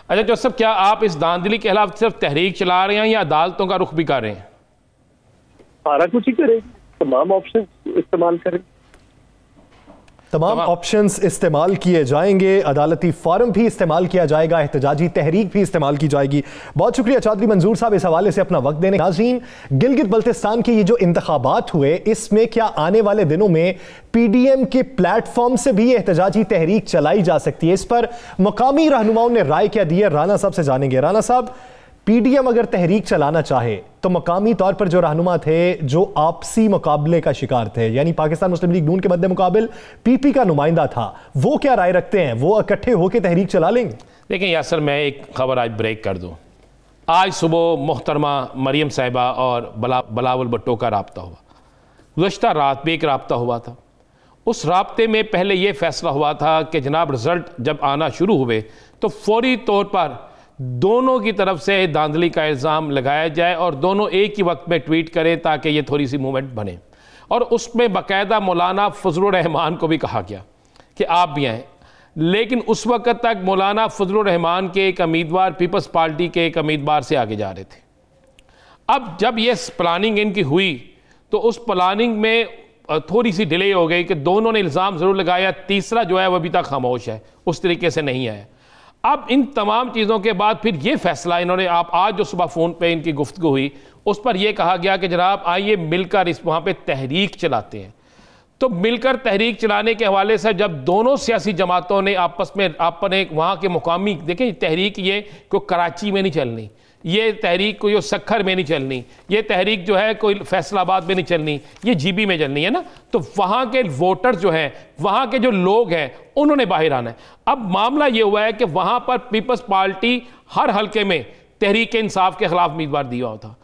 अच्छा जोसेफ, क्या आप इस धांधली के खिलाफ सिर्फ तहरीक चला रहे हैं या अदालतों का रुख भी कर रहे हैं? सारा कुछ ही करें, तमाम ऑप्शन इस्तेमाल करें, तमाम ऑप्शंस इस्तेमाल किए जाएंगे, अदालती फॉर्म भी इस्तेमाल किया जाएगा, एहतजाजी तहरीक भी इस्तेमाल की जाएगी। बहुत शुक्रिया चौधरी मंजूर साहब इस हवाले से अपना वक्त देने। नाज़रीन, गिलगित बल्तिस्तान के ये जो इंतखाबात हुए, इसमें क्या आने वाले दिनों में पीडीएम के प्लेटफॉर्म से भी एहतजाजी तहरीक चलाई जा सकती है? इस पर मुकामी रहनुमाओं ने राय क्या दी है, राना साहब से जानेंगे। राना साहब, पीडीएम अगर तहरीक चलाना चाहे तो मकामी तौर पर जो रहनुमा थे जो आपसी मुकाबले का शिकार थे, यानी पाकिस्तान मुस्लिम लीग नून के मद्दे मुकाबिल पीपी का नुमाइंदा था, वो क्या राय रखते हैं? वो इकट्ठे होकर तहरीक चला लेंगे? देखिए यासर, मैं एक खबर आज ब्रेक कर दूं। आज सुबह मोहतरमा मरियम साहिबा और बिलावल भुट्टो का राब्ता हुआ। गुज़श्ता रात भी एक राब्ता हुआ था। उस राब्ते में पहले यह फैसला हुआ था कि जनाब रिजल्ट जब आना शुरू हुए तो फौरी तौर पर दोनों की तरफ से धांधली का इल्ज़ाम लगाया जाए और दोनों एक ही वक्त में ट्वीट करें ताकि ये थोड़ी सी मूवमेंट बने। और उसमें बाकायदा मौलाना फजलुर रहमान को भी कहा गया कि आप भी आएँ, लेकिन उस वक्त तक मौलाना फजलुर रहमान के एक उम्मीदवार पीपल्स पार्टी के एक उम्मीदवार से आगे जा रहे थे। अब जब ये प्लानिंग इनकी हुई तो उस प्लानिंग में थोड़ी सी डिले हो गई कि दोनों ने इल्ज़ाम ज़रूर लगाया, तीसरा जो है वह अभी तक खामोश है, उस तरीके से नहीं आया। अब इन तमाम चीज़ों के बाद फिर ये फैसला इन्होंने, आप आज जो सुबह फ़ोन पे इनकी गुफ्तगू हुई उस पर यह कहा गया कि जनाब आइए मिलकर इस वहाँ पे तहरीक चलाते हैं। तो मिलकर तहरीक चलाने के हवाले से जब दोनों सियासी जमातों ने आपस में अपने वहाँ के मुकामी, देखें तहरीक ये कोई कराची में नहीं चलनी, ये तहरीक कोई सखर में नहीं चलनी, ये तहरीक जो है कोई फैसलाबाद में नहीं चलनी, ये जीबी में चलनी है ना। तो वहाँ के वोटर जो हैं, वहाँ के जो लोग हैं, उन्होंने बाहर आना है। अब मामला ये हुआ है कि वहाँ पर पीपल्स पार्टी हर हल्के में तहरीक इंसाफ के खिलाफ उम्मीदवार दिया हुआ था।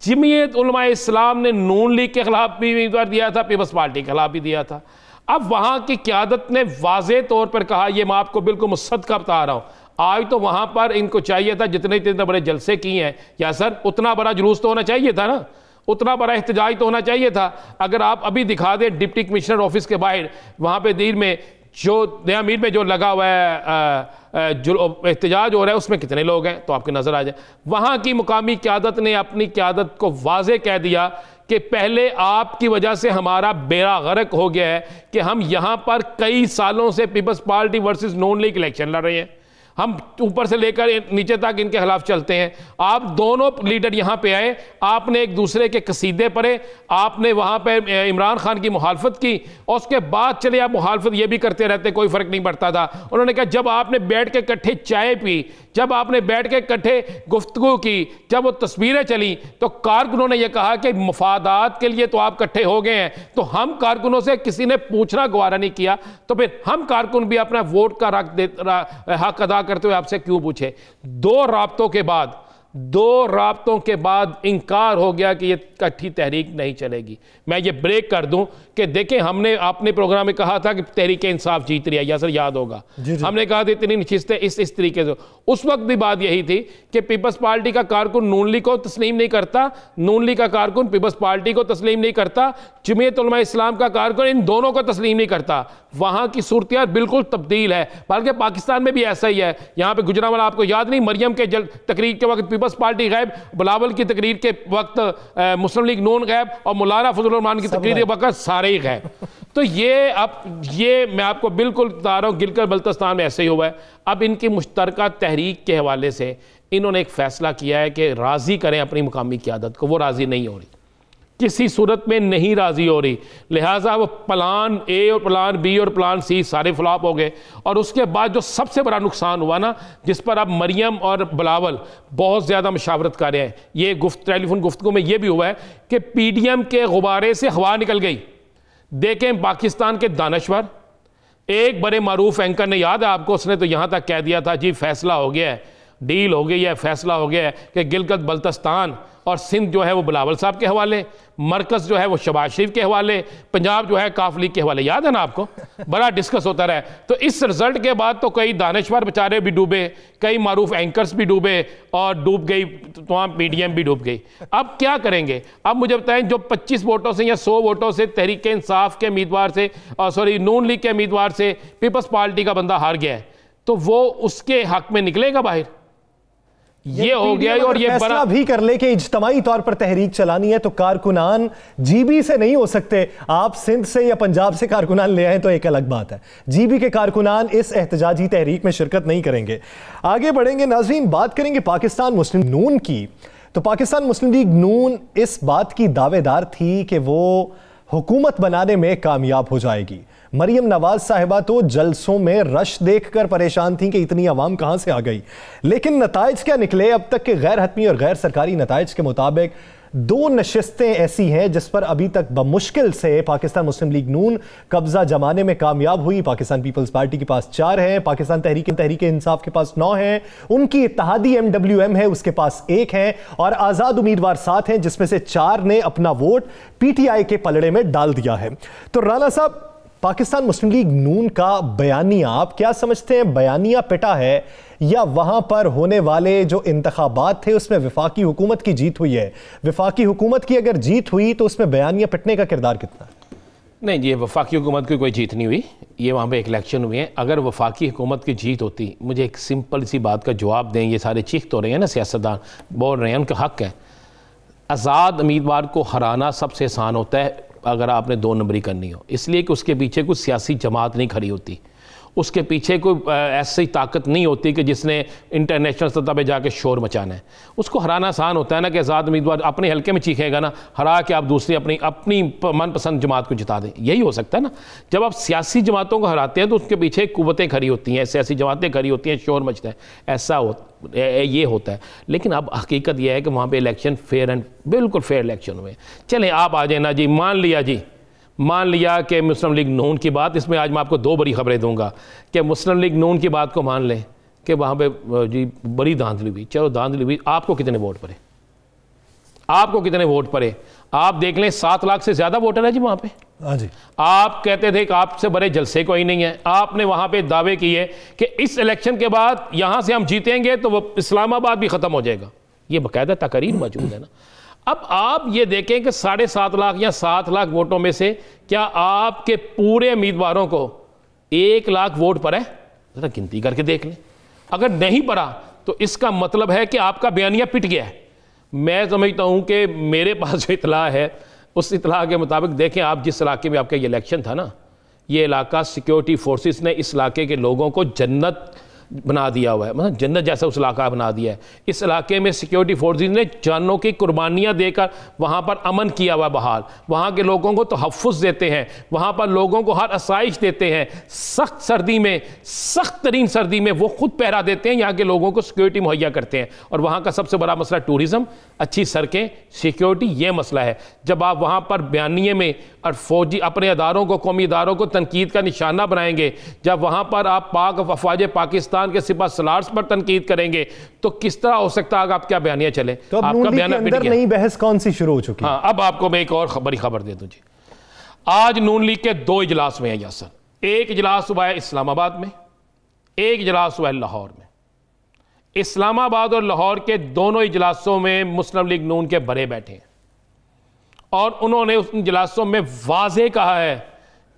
जमीयत उलमा इस्लाम ने नून लीग के खिलाफ भी उम्मीदवार दिया था, पीपल्स पार्टी के खिलाफ भी दिया था। अब वहाँ की क़यादत ने वाज़े तौर पर कहा, ये मैं आपको बिल्कुल मुसद्दक़ बता रहा हूँ, आज तो वहाँ पर इनको चाहिए था जितने बड़े जलसे किए हैं या सर, उतना बड़ा जुलूस तो होना चाहिए था ना, उतना बड़ा एहतजाज तो होना चाहिए था। अगर आप अभी दिखा दें डिप्टी कमिश्नर ऑफिस के बाहर, वहाँ पे दीर में जो नया मीर में जो लगा हुआ है जो एहतजाज हो रहा है, उसमें कितने लोग हैं तो आपके नज़र आ जाए। वहाँ की मुकामी क़यादत ने अपनी क़यादत को वाज़े कह दिया कि पहले आपकी वजह से हमारा बेड़ा गर्क हो गया है कि हम यहाँ पर कई सालों से पीपल्स पार्टी वर्सेस नून लीग इलेक्शन लड़ रहे हैं, हम ऊपर से लेकर नीचे तक इनके खिलाफ चलते हैं। आप दोनों लीडर यहाँ पे आए, आपने एक दूसरे के कसीदे पढ़े, आपने वहाँ पे इमरान खान की मुखालफत की और उसके बाद चले आप मुखालफत ये भी करते रहते, कोई फ़र्क नहीं पड़ता था। उन्होंने कहा जब आपने बैठ के इकट्ठे चाय पी, जब आपने बैठ के इकट्ठे गुफ्तगू की, जब वो तस्वीरें चली तो कारकुनों ने यह कहा कि मुफादात के लिए तो आप इकट्ठे हो गए हैं, तो हम कारकुनों से किसी ने पूछना गवारा नहीं किया, तो फिर हम कारकुन भी अपना वोट का हक अदा करते हुए आपसे क्यों पूछे? दो राब्तों के बाद इनकार हो गया कि ये इकट्ठी तहरीक नहीं चलेगी। मैं ये ब्रेक कर दूं कि देखें, हमने अपने प्रोग्राम में कहा था कि तहरीक इंसाफ जीत रही है, या सर याद होगा हमने कहा था इतनी नशिस्तें इस तरीके से। उस वक्त भी बात यही थी कि पीपल्स पार्टी का कारकुन नून लीग को तस्लीम नहीं करता, नून लीग का कारकुन पीपल्स पार्टी को तस्लीम नहीं करता, जमीयत उलमा इस्लाम का कारकुन इन दोनों को तस्लीम नहीं करता। वहाँ की सूरत बिल्कुल तब्दील है, बल्कि पाकिस्तान में भी ऐसा ही है। यहाँ पे गुजरांवाला आपको याद नहीं, मरियम के तकरीर के वक्त पीपल्स पार्टी गायब, बिलावल की तकरीर के वक्त मुस्लिम लीग नून गायब और मौलाना फजलुर रहमान की तकरीर के वक्त सारे ही गायब। तो ये मैं आपको बिल्कुल बता रहा हूँ, गिलगित बल्तिस्तान में ऐसे ही हुआ है। अब इनकी मुश्तरका तहरीक के हवाले से इन्होंने एक फैसला किया है कि राज़ी करें अपनी मुकामी क़यादत को, वो राज़ी नहीं हो रही। किसी सूरत में नहीं राज़ी हो रही, लिहाजा वो प्लान ए और प्लान बी और प्लान सी सारे फ्लॉप हो गए। और उसके बाद जो सबसे बड़ा नुकसान हुआ ना, जिस पर अब मरियम और बिलावल बहुत ज़्यादा मशावरत कर रहे हैं, ये टेलीफोन गुफ्तगू में ये भी हुआ है कि PDM के गुब्बारे से हवा निकल गई। देखें पाकिस्तान के दानश्वर, एक बड़े मारूफ एंकर ने, याद है आपको, उसने तो यहाँ तक कह दिया था जी फैसला हो गया है, डील हो गई है, फैसला हो गया है कि गिलगित बल्तिस्तान और सिंध जो है वो बिलावल साहब के हवाले, मरकज़ जो है वो शहबाज शरीफ के हवाले, पंजाब जो है काफ लीग के हवाले। याद है ना आपको, बड़ा डिस्कस होता रहा। तो इस रिजल्ट के बाद तो कई दानश्वर बेचारे भी डूबे, कई मारूफ एंकर्स भी डूबे और डूब गई तमाम PDM भी डूब गई। अब क्या करेंगे? अब मुझे बताएं, जो 25 वोटों से या 100 वोटों से तहरीक इंसाफ के उम्मीदवार से नून लीग के उम्मीदवार से पीपल्स पार्टी का बंदा हार गया है, तो वो उसके हक में निकलेगा बाहर? ये हो गया। और ये फैसला भी कर ले कि इज्तमाई तौर पर तहरीक चलानी है तो कारकुनान GB से नहीं हो सकते। आप सिंध से या पंजाब से कारकुनान ले आए तो एक अलग बात है, GB के कारकुनान इस एहतजाजी तहरीक में शिरकत नहीं करेंगे। आगे बढ़ेंगे नाज़रीन, बात करेंगे पाकिस्तान मुस्लिम नून की। तो पाकिस्तान मुस्लिम लीग नून इस बात की दावेदार थी कि वो हुकूमत बनाने में कामयाब हो जाएगी। मरियम नवाज साहिबा तो जलसों में रश देखकर परेशान थीं कि इतनी आवाम कहां से आ गई, लेकिन नताइज क्या निकले? अब तक के गैर हतमी और गैर सरकारी नताइज के मुताबिक 2 नशिस्तें ऐसी हैं जिस पर अभी तक बमुश्किल से पाकिस्तान मुस्लिम लीग नून कब्जा जमाने में कामयाब हुई। पाकिस्तान पीपल्स पार्टी के पास 4 हैं, पाकिस्तान तहरीक इंसाफ के पास 9 हैं, उनकी इत्तेहादी MWM है उसके पास 1 है, और आज़ाद उम्मीदवार 7 हैं जिसमें से 4 ने अपना वोट PTI के पलड़े में डाल दिया है। तो राना साहब, पाकिस्तान मुस्लिम लीग नून का बयानिया आप क्या समझते हैं? बयानिया पिटा है या वहां पर होने वाले जो इंतखाबात थे उसमें वफाकी हुकूमत की जीत हुई है? वफाकी हुकूमत की अगर जीत हुई तो उसमें बयानिया पिटने का किरदार कितना है? नहीं, ये वफाकी हुकूमत की कोई जीत नहीं हुई, ये वहाँ पे एक इलेक्शन हुए हैं। अगर वफाकी हुकूमत की जीत होती, मुझे एक सिंपल सी बात का जवाब दें, ये सारे चीख तो रहे हैं ना, सियासतदान बोल रहे हैं, उनका हक है। आज़ाद उम्मीदवार को हराना सबसे आसान होता है अगर आपने 2 नंबरी करनी हो, इसलिए कि उसके पीछे कोई सियासी जमात नहीं खड़ी होती, उसके पीछे कोई ऐसी ताकत नहीं होती कि जिसने इंटरनेशनल सतह पे जाके शोर मचाना है। उसको हराना आसान होता है ना कि आज़ाद उम्मीदवार अपने हल्के में चीखेगा ना, हरा के आप दूसरी अपनी मनपसंद जमात को जिता दें, यही हो सकता है ना। जब आप सियासी जमातों को हराते हैं तो उसके पीछे कुव्वतें खड़ी होती हैं, सियासी जमातें खड़ी होती हैं, शोर मचता है, ऐसा ये होता है। लेकिन अब हकीकत यह है कि वहाँ पर इलेक्शन बिल्कुल फेयर इलेक्शन हुए। चलें आप आ जाए ना जी, मान लिया कि मुस्लिम लीग नून की बात, इसमें आज मैं आपको 2 बड़ी खबरें दूंगा कि मुस्लिम लीग नून की बात को मान लें कि वहाँ पे जी बड़ी धांधली हुई। चलो धांधली हुई, आपको कितने वोट पड़े? आपको कितने वोट पड़े? आप देख लें 7 लाख से ज़्यादा वोटर है जी वहाँ पे। हाँ जी। आप कहते थे कि आपसे बड़े जलसे कोई नहीं है, आपने वहाँ पे दावे किए कि इस इलेक्शन के बाद यहाँ से हम जीतेंगे तो वो इस्लामाबाद भी ख़त्म हो जाएगा, ये बाकायदा तकरीर मौजूद है ना। अब आप ये देखें कि 7.5 लाख या 7 लाख वोटों में से क्या आपके पूरे उम्मीदवारों को 1 लाख वोट पड़ा है? जरा गिनती करके देख लें। अगर नहीं पड़ा तो इसका मतलब है कि आपका बयानिया पिट गया है। मैं समझता हूं कि मेरे पास जो इतला है उस इतला के मुताबिक देखें, आप जिस इलाके में आपका ये इलेक्शन था ना, ये इलाका सिक्योरिटी फोर्सेस ने इस इलाके के लोगों को जन्नत बना दिया हुआ है, मतलब जन्नत जैसा उस इलाका बना दिया है। इस इलाके में सिक्योरिटी फोर्सेस ने जानों की कुर्बानियां देकर वहाँ पर अमन किया हुआ बहाल, वहाँ के लोगों को तहफ़्फ़ुज़ देते हैं, वहाँ पर लोगों को हर आसाइश देते हैं। सख्त सर्दी में, सख्त तरीन सर्दी में वो खुद पहरा देते हैं, यहाँ के लोगों को सिक्योरिटी मुहैया करते हैं। और वहाँ का सबसे बड़ा मसला टूरिज़म, अच्छी सड़कें, सिक्योरिटी, ये मसला है। जब आप वहाँ पर बयानिए में और फौजी अपने अदारों को, कौमी अदारों को तनकीद का निशाना बनाएंगे, जब वहाँ पर आप पाक अफवाज पाकिस्तान के सिपा सलार्स पर तनकीद करेंगे, तो किस तरह हो सकता है आप क्या बयानिया चले? तो आपका बयानिया अंदर नई बहस कौन सी शुरू हो चुकी है? हाँ, अब आपको मैं एक और बड़ी खबर दे दूं जी। आज नून लीग के 2 इजलास हुए हैं यासर। एक इजलास हुआ है इस्लामाबाद में, एक इजलास हुआ है लाहौर में। इस्लामाबाद और लाहौर के दोनों इजलासों में मुस्लिम लीग नून के बड़े बैठे हैं और उन्होंने उन इजलासों में वाज़ेह कहा है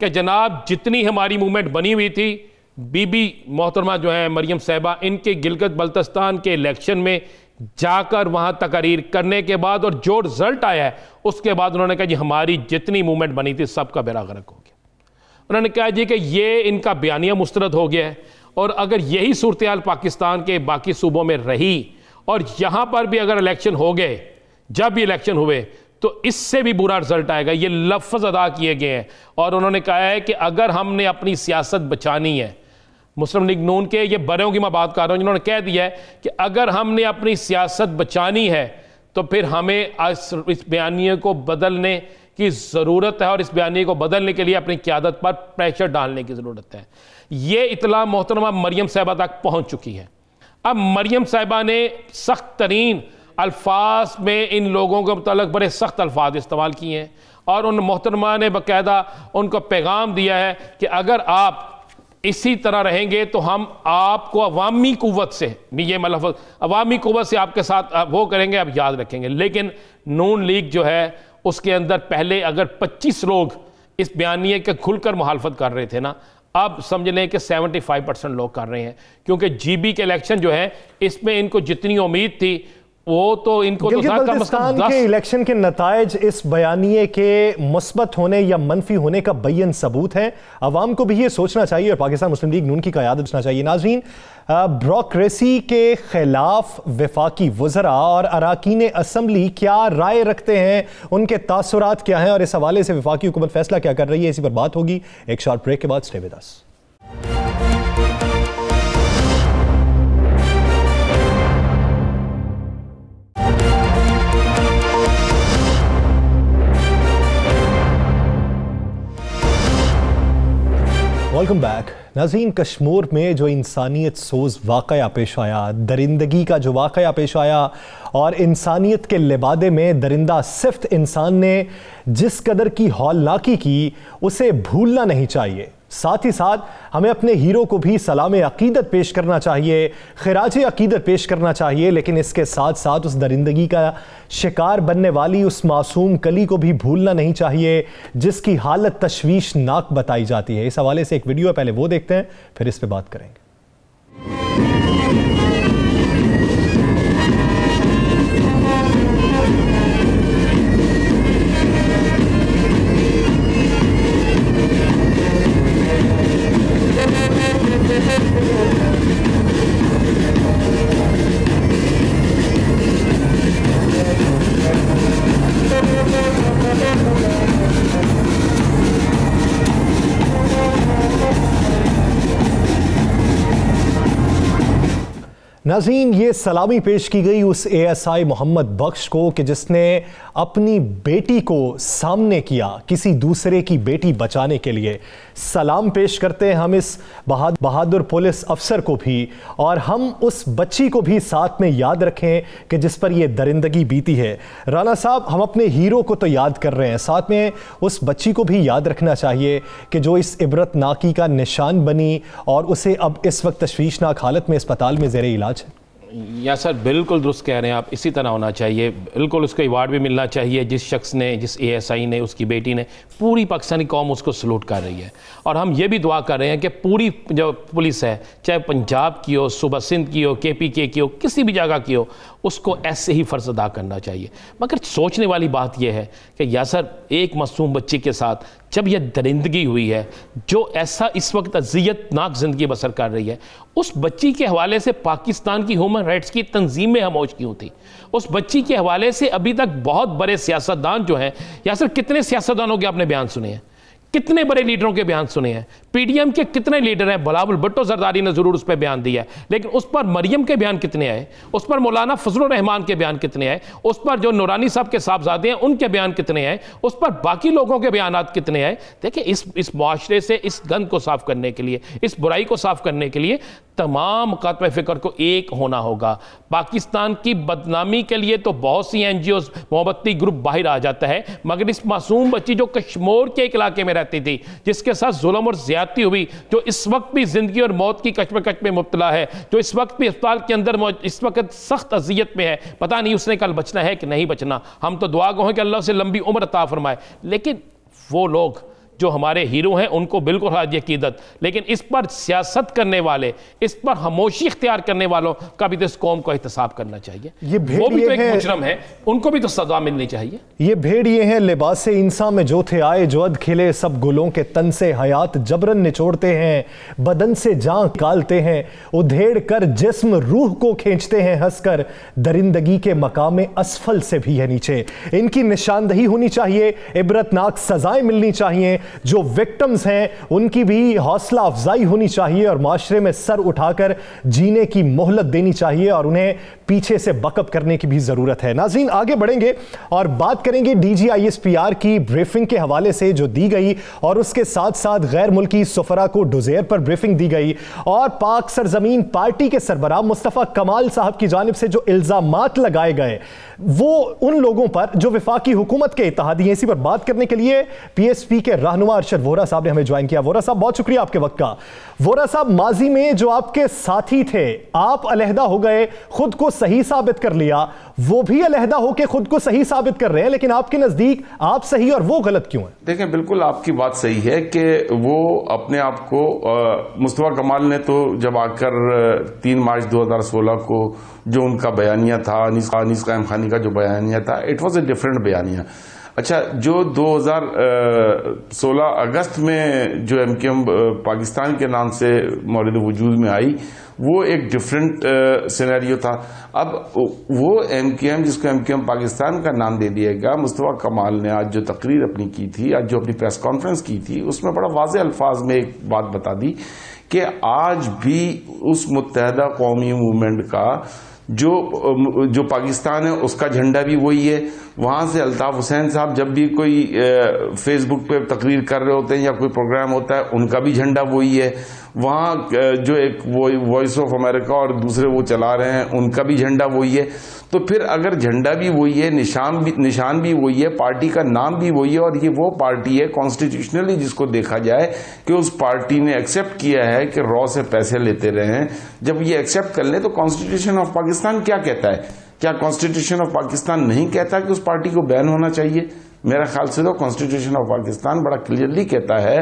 कि जनाब जितनी हमारी मूवमेंट बनी हुई थी, बीबी मोहतरमा जो है मरियम साहिबा, इनके गिलगित बल्तिस्तान के इलेक्शन में जाकर वहां तकरीर करने के बाद और जो रिजल्ट आया है उसके बाद उन्होंने कहा जी हमारी जितनी मूवमेंट बनी थी सबका बेड़ा गर्क हो गया। उन्होंने कहा जी कि ये इनका बयानिया मुस्तरद हो गया है और अगर यही सूरत हाल पाकिस्तान के बाकी सूबों में रही और यहाँ पर भी अगर इलेक्शन हो गए, जब भी इलेक्शन हुए तो इससे भी बुरा रिजल्ट आएगा। ये लफ्ज़ अदा किए गए हैं और उन्होंने कहा है कि अगर हमने अपनी सियासत बचानी है, मुस्लिम लीग नून के ये बड़ों की मैं बात कर रहा हूँ जिन्होंने कह दिया है कि अगर हमने अपनी सियासत बचानी है तो फिर हमें इस बयानिए को बदलने की ज़रूरत है और इस बयानिए को बदलने के लिए अपनी क़यादत पर प्रेशर डालने की ज़रूरत है। ये इतला मोहतरमा मरियम साहिबा तक पहुँच चुकी है। अब मरियम साहिबा ने सख्त तरीन अल्फाज में इन लोगों के मुताल्लिक़ बड़े सख्त अल्फाज इस्तेमाल किए हैं और उन मोहतरमा ने बाकायदा उनको पैगाम दिया है कि अगर आप इसी तरह रहेंगे तो हम आपको अवामी कुव्वत से, ये मतलब अवामी कुव्वत से आपके साथ वो करेंगे, आप याद रखेंगे। लेकिन नून लीग जो है उसके अंदर पहले अगर 25 लोग इस बयानिए के खुलकर मुखालफत कर रहे थे ना, अब समझ लें कि 75% लोग कर रहे हैं, क्योंकि जीबी के इलेक्शन जो है इसमें इनको जितनी उम्मीद थी वो तो इनको तो बल्तिस्तान के इलेक्शन के नताइज इस बयानिए के मुस्बत होने या मनफी होने का बय्यन सबूत है। अवाम को भी ये सोचना चाहिए और पाकिस्तान मुस्लिम लीग नून की क़यादत करना चाहिए। नाज़रीन, ब्यूरोक्रेसी के खिलाफ वफाकी वज़रा और अराकीन असम्बली क्या राय रखते हैं, उनके तासुरात क्या हैं और इस हवाले से वफाकी हुकूमत फैसला क्या कर रही है, इसी पर बात होगी एक शॉर्ट ब्रेक के बाद। Stay with us. Welcome back. नाज़रीन, कश्मीर में जो इंसानियत सोज वाक़या पेश आया, दरिंदगी का जो वाक़या पेश आया और इंसानियत के लिबादे में दरिंदा सिफ्त इंसान ने जिस कदर की हौलनाकी की उसे भूलना नहीं चाहिए। साथ ही साथ हमें अपने हीरो को भी सलाम अकीदत पेश करना चाहिए, खिराज अकीदत पेश करना चाहिए, लेकिन इसके साथ साथ उस दरिंदगी का शिकार बनने वाली उस मासूम कली को भी भूलना नहीं चाहिए जिसकी हालत तशवीशनाक बताई जाती है। इस हवाले से एक वीडियो है, पहले वो देखते हैं फिर इस पर बात करेंगे। नाज़रीन, ये सलामी पेश की गई उस ASI मोहम्मद बख्श को कि जिसने अपनी बेटी को सामने किया किसी दूसरे की बेटी बचाने के लिए। सलाम पेश करते हैं हम इस बहादुर पुलिस अफसर को भी और हम उस बच्ची को भी साथ में याद रखें कि जिस पर यह दरिंदगी बीती है। राना साहब, हम अपने हीरो को तो याद कर रहे हैं, साथ में उस बच्ची को भी याद रखना चाहिए कि जो इस इबरतनाकी का निशान बनी और उसे अब इस वक्त तशवीशनाक हालत में अस्पताल में ज़ेरे इलाज है। या सर, बिल्कुल दुरुस्त कह रहे हैं आप, इसी तरह होना चाहिए। बिल्कुल उसको अवार्ड भी मिलना चाहिए जिस शख्स ने, जिस ASI ने, उसकी बेटी ने। पूरी पाकिस्तानी कौम उसको सलूट कर रही है और हम ये भी दुआ कर रहे हैं कि पूरी जो पुलिस है, चाहे पंजाब की हो, सूबा सिंध की हो, KPK की हो, किसी भी जगह की हो, उसको ऐसे ही फ़र्ज़ अदा करना चाहिए। मगर सोचने वाली बात यह है कि या सर, एक मासूम बच्चे के साथ जब यह दरिंदगी हुई है, जो ऐसा इस वक्त अज़ियतनाक ज़िंदगी बसर कर रही है, उस बच्ची के हवाले से पाकिस्तान की ह्यूमन राइट्स की तंजीमें खामोश क्यों थी? उस बच्ची के हवाले से अभी तक बहुत बड़े सियासतदान जो हैं, या सर कितने सियासतदानों के आपने बयान सुने हैं, कितने बड़े लीडरों के बयान सुने हैं, PDM के कितने लीडर हैं, बिलावल भुट्टो जरदारी ने ज़रूर उस पर बयान दिया है, लेकिन उस पर मरियम के बयान कितने आए, उस पर मौलाना फजलुर रहमान के बयान कितने आए, उस पर जो नूरानी साहब के साहबजादे हैं उनके बयान कितने आए, उस पर बाकी लोगों के बयान कितने आए? देखिए, इस मुआशरे से इस गंद को साफ करने के लिए, इस बुराई को साफ करने के लिए तमाम कातब फ़िक्र को एक होना होगा। पाकिस्तान की बदनामी के लिए तो बहुत सी NGOs, मोहब्बती ग्रुप बाहर आ जाता है, मगर इस मासूम बच्ची जो कश्मीर के एक इलाके में रहती थी, जिसके साथ जुल्म और ज्यादती हुई, जो इस वक्त भी जिंदगी और मौत की कश्मकश में मुब्तला है, जो इस वक्त भी अस्पताल के अंदर इस वक्त सख्त अजियत में है, पता नहीं उसने कल बचना है कि नहीं बचना। हम तो दुआ गो हैं कि अल्लाह से लंबी उम्र अता फरमाए, लेकिन वो लोग जो हमारे हीरो हैं उनको बिल्कुल हाजिर कीदत, लेकिन इस पर सियासत करने वाले, इस पर खामोशी इख्तियार करने वालों का भी तो इस कौम को एहतसाब करना चाहिए। वो भी तो एक मुजरम है, उनको भी तो सजा मिलनी चाहिए। ये भेड़िए हैं लिबासे इंसान में जो थे आए, जो अद खिले सब गुलों के तन से हयात जबरन निचोड़ते हैं, बदन से जान निकालते हैं, उधेड़ कर जिस्म रूह को खींचते हैं, हंसकर दरिंदगी के मकाम असफल से भी है नीचे। इनकी निशानदही होनी चाहिए, इबरतनाक सजाएं मिलनी चाहिए, जो विक्टिम्स हैं उनकी भी हौसला अफजाई होनी चाहिए और माशरे में सर उठाकर जीने की मोहलत देनी चाहिए और उन्हें पीछे से बकअप करने की भी जरूरत है। नाज़रीन, आगे बढ़ेंगे और बात करेंगे DGISPR की ब्रीफिंग के हवाले से जो दी गई और उसके साथ साथ गैर मुल्की सफरा को डोज़ेर पर ब्रीफिंग दी गई और पाक सरजमीन पार्टी के सरबराह मुस्तफ़ा कमाल साहब की जानिब से जो इल्जामात लगाए गए वो उन लोगों पर जो वफाकी हुकूमत के इत्तेहादी हैं। इसी पर बात करने के लिए PSP के रहनुमा अरशद वोहरा साहब ने हमें ज्वाइन किया। वोहरा साहब, बहुत शुक्रिया आपके वक्त का। वोहरा साहब, माजी में जो आपके साथी थे, आप अलहदा हो गए, खुद को सही साबित कर लिया, वो भी अलहदा होकर खुद को सही साबित कर रहे हैं, लेकिन आपके नजदीक आप सही और वो गलत क्यों है? देखें, बिल्कुल आपकी बात सही है कि वो अपने आप को मुस्तफा कमाल ने तो जब आकर 3 मार्च 2016 को जो उनका बयानिया था, अनीस कायम खानी का जो बयानिया था, इट वॉज ए डिफरेंट बयानिया। अच्छा, जो 2016 अगस्त में जो MKM पाकिस्तान के नाम से मौरिद वजूद में आई, वो एक डिफरेंट सिनेरियो था। अब वो MKM, जिसको MKM पाकिस्तान का नाम दे दिया गया, मुस्तफा कमाल ने आज जो तकरीर अपनी की थी, आज जो अपनी प्रेस कॉन्फ्रेंस की थी, उसमें बड़ा वाज़ेह अल्फाज में एक बात बता दी कि आज भी उस मुत्तहदा कौमी मूवमेंट का जो पाकिस्तान है उसका झंडा भी वही है। वहां से अल्ताफ हुसैन साहब जब भी कोई फेसबुक पे तकरीर कर रहे होते हैं या कोई प्रोग्राम होता है, उनका भी झंडा वही है। वहां जो एक वॉइस ऑफ अमेरिका और दूसरे वो चला रहे हैं, उनका भी झंडा वही है। तो फिर अगर झंडा भी वही है, निशान भी वही है, पार्टी का नाम भी वही है, और ये वो पार्टी है कॉन्स्टिट्यूशनली जिसको देखा जाए कि उस पार्टी ने एक्सेप्ट किया है कि रॉ से पैसे लेते रहे हैं। जब ये एक्सेप्ट कर ले तो कॉन्स्टिट्यूशन ऑफ पाकिस्तान क्या कहता है? क्या कॉन्स्टिट्यूशन ऑफ पाकिस्तान नहीं कहता कि उस पार्टी को बैन होना चाहिए? मेरा ख्याल से तो कॉन्स्टिट्यूशन ऑफ पाकिस्तान बड़ा क्लियरली कहता है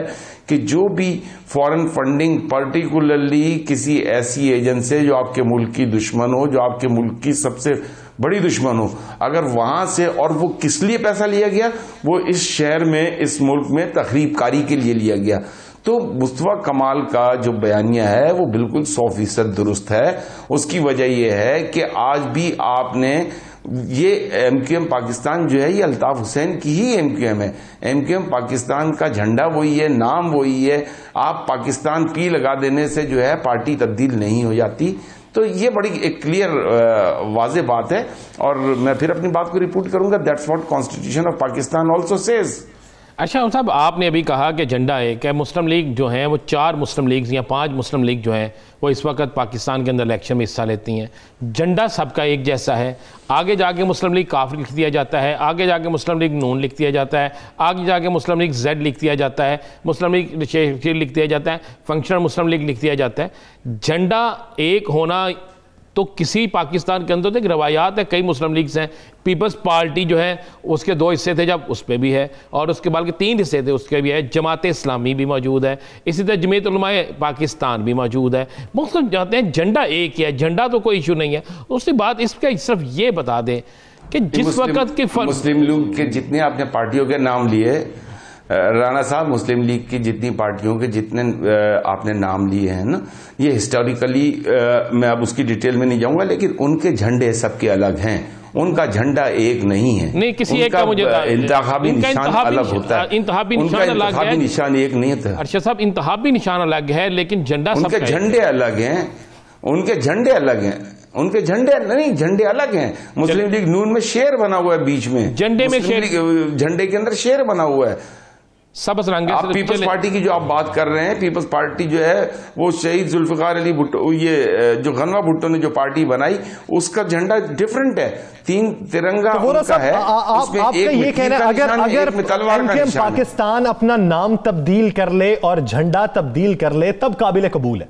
कि जो भी फॉरेन फंडिंग पर्टिकुलरली किसी ऐसी एजेंट से जो आपके मुल्क की दुश्मन हो, जो आपके मुल्क की सबसे बड़ी दुश्मन हो, अगर वहां से, और वो किस लिए पैसा लिया गया, वो इस शहर में, इस मुल्क में तखरीबकारी के लिए लिया गया। तो मुस्तफा कमाल का जो बयानिया है वो बिल्कुल 100% दुरुस्त है। उसकी वजह यह है कि आज भी आपने ये MKM पाकिस्तान जो है ये अल्ताफ हुसैन की ही MKM है। MKM पाकिस्तान का झंडा वही है, नाम वही है। आप पाकिस्तान पी लगा देने से जो है पार्टी तब्दील नहीं हो जाती। तो ये बड़ी एक क्लियर वाज़ेह बात है, और मैं फिर अपनी बात को रिपीट करूंगा, that's what constitution of Pakistan also says. अच्छा साहब, आपने अभी कहा कि झंडा एक है, मुस्लिम लीग जो है वो 4 मुस्लिम लीग या 5 मुस्लिम लीग जो हैं वो इस वक्त पाकिस्तान के अंदर इलेक्शन में हिस्सा लेती हैं। झंडा सबका एक जैसा है। आगे जाके मुस्लिम लीग काफ लिख दिया जाता है, आगे जाके मुस्लिम लीग नून लिख दिया जाता है, आगे जाके मुस्लिम लीग जेड लिख दिया जाता है, मुस्लिम लीग शेर लिख दिया जाता है, फंक्शनल मुस्लिम लीग लिख दिया जाता है। झंडा एक होना तो किसी पाकिस्तान के अंदर तो एक रवायात है, कई मुस्लिम लीग्स हैं। पीपल्स पार्टी जो है उसके 2 हिस्से थे, जब उस पर भी है, और उसके बाद के 3 हिस्से थे, उसके भी है। जमात इस्लामी भी मौजूद है, इसी तरह जमीयत उलमाए पाकिस्तान भी मौजूद है। मुख्तलिफ जाते हैं, झंडा एक ही है, झंडा तो कोई इशू नहीं है। उसके बाद इसका सिर्फ ये बता दें कि जिस वक्त के मुस्लिम लीग के जितने आपने पार्टियों के नाम लिए, राणा साहब, मुस्लिम लीग की जितनी पार्टियों के जितने आपने नाम लिए हैं ना, ये हिस्टोरिकली मैं अब उसकी डिटेल में नहीं जाऊंगा, लेकिन उनके झंडे सबके अलग हैं। उनका झंडा एक नहीं है। नहीं, किसी एक का मुझे इंतखाबी निशान अलग होता है। इंतखाबी निशान एक नहीं था। अरशद साहब, इंतखाबी निशान अलग है, लेकिन झंडा उनके झंडे अलग हैं। उनके झंडे अलग हैं। उनके झंडे नहीं, झंडे अलग हैं। मुस्लिम लीग नून में शेर बना हुआ है बीच में, झंडे में झंडे के अंदर शेर बना हुआ है। सबस रंगे आप पीपल्स पार्टी की जो आप बात कर रहे हैं, पीपल्स पार्टी जो है वो शहीद जुल्फिकार अली भुट्टो, ये जो गनवा भुट्टो ने जो पार्टी बनाई, उसका झंडा डिफरेंट है। 3 तिरंगा तो उनका है। आपका ये कहना है अगर MKM पाकिस्तान अपना नाम तब्दील कर ले और झंडा तब्दील कर ले तब काबिल कबूल है?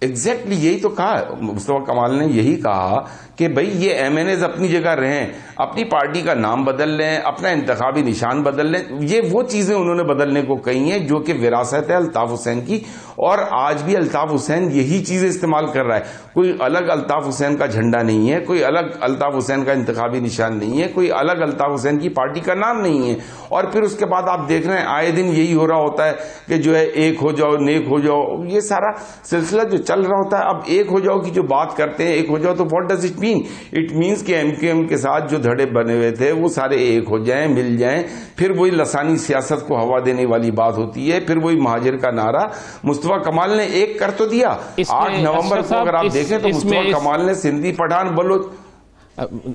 एग्जैक्टली यही तो कहा मुस्तफा कमाल ने, यही कहा कि भाई ये एमएनएज अपनी जगह रहें, अपनी पार्टी का नाम बदल लें, अपना इंतखाबी निशान बदल लें। ये वो चीजें उन्होंने बदलने को कही हैं जो कि विरासत है अल्ताफ हुसैन की, और आज भी अल्ताफ हुसैन यही चीजें इस्तेमाल कर रहा है। कोई अलग अल्ताफ हुसैन का झंडा नहीं है, कोई अलग अल्ताफ हुसैन का इंतखाबी निशान नहीं है, कोई अलग अल्ताफ हुसैन की पार्टी का नाम नहीं है। और फिर उसके बाद आप देख रहे हैं आए दिन यही हो रहा होता है कि जो है एक हो जाओ, नेक हो जाओ, ये सारा सिलसिला जो चल रहा होता है। अब एक हो जाओ की जो बात करते हैं, एक हो जाओ, तो what does it mean? It means कि एमक्यूएम के साथ जो धड़े बने हुए थे वो सारे एक हो जाएं, मिल जाएं। फिर वही लसानी सियासत को हवा देने वाली बात होती है, फिर वही महाजिर का नारा। मुस्तफा कमाल ने एक कर तो दिया 8 नवंबर को, अगर आप देखें तो मुस्तफा कमाल ने सिंधी, पठान, बलोच,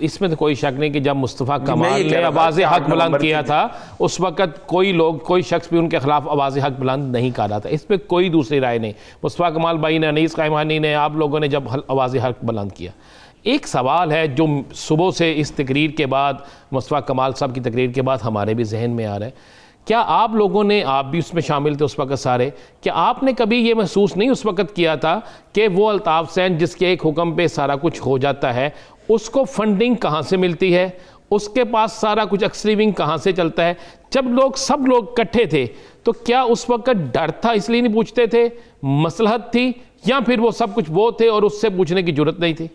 इसमें तो कोई शक नहीं कि जब मुस्तफा कमाल ने आवाज़ हक बुलंद किया था उस वक्त कोई शख्स भी उनके खिलाफ आवाज़ हक बुलंद नहीं कर रहा था। इस पर कोई दूसरी राय नहीं। मुस्तफा कमाल भाई ने, अनीस कायमानी ने, आप लोगों ने जब आवाज़ हक बुलंद किया, एक सवाल है जो सुबह से इस तकरीर के बाद, मुस्तफा कमाल साहब की तकरीर के बाद हमारे भी जहन में आ रहा है। क्या आप लोगों ने, आप भी उसमें शामिल थे उस वक्त सारे, क्या आपने कभी ये महसूस नहीं उस वक्त किया था कि वो अल्ताफ हुसैन जिसके एक हुक्म पे सारा कुछ हो जाता है, उसको फंडिंग कहाँ से मिलती है, उसके पास सारा कुछ एक्सरीविंग कहाँ से चलता है? जब सब लोग इकट्ठे थे तो क्या उस वक्त डर था इसलिए नहीं पूछते थे, मसलहत थी, या फिर वो सब कुछ वो थे और उससे पूछने की जरूरत नहीं थी?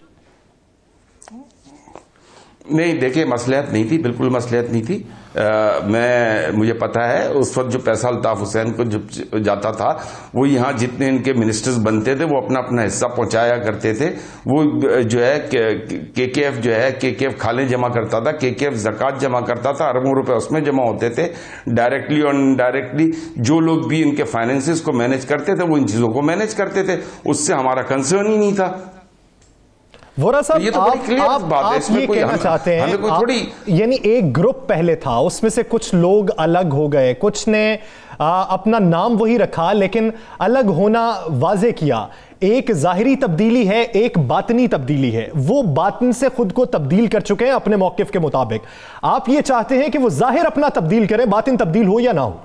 नहीं, देखिए मसलियत नहीं थी, बिल्कुल मसलियत नहीं थी। मुझे पता है उस वक्त जो पैसा अल्ताफ हुसैन को जब जाता था, वो यहाँ जितने इनके मिनिस्टर्स बनते थे वो अपना अपना हिस्सा पहुंचाया करते थे। वो जो है केकेएफ जो है केकेएफ खाले जमा करता था, केकेएफ ज़कात जमा करता था, अरबों रुपए उसमें जमा होते थे। डायरेक्टली और इनडायरेक्टली जो लोग भी इनके फाइनेंसेस को मैनेज करते थे वो इन चीजों को मैनेज करते थे, उससे हमारा कंसर्न ही नहीं था। वोरा साहब, ये तो बड़ी क्लियर बात है, इसमें ये कोई कहना चाहते हैं हमें कोई थोड़ी, यानी एक ग्रुप पहले था, उसमें से कुछ लोग अलग हो गए, कुछ ने अपना नाम वही रखा लेकिन अलग होना वाजे किया। एक जाहिरी तब्दीली है, एक बातनी तब्दीली है। वो बातन से खुद को तब्दील कर चुके हैं अपने मौकिफ के मुताबिक। आप ये चाहते हैं कि वो जाहिर अपना तब्दील करें, बातिन तब्दील हो या ना हो?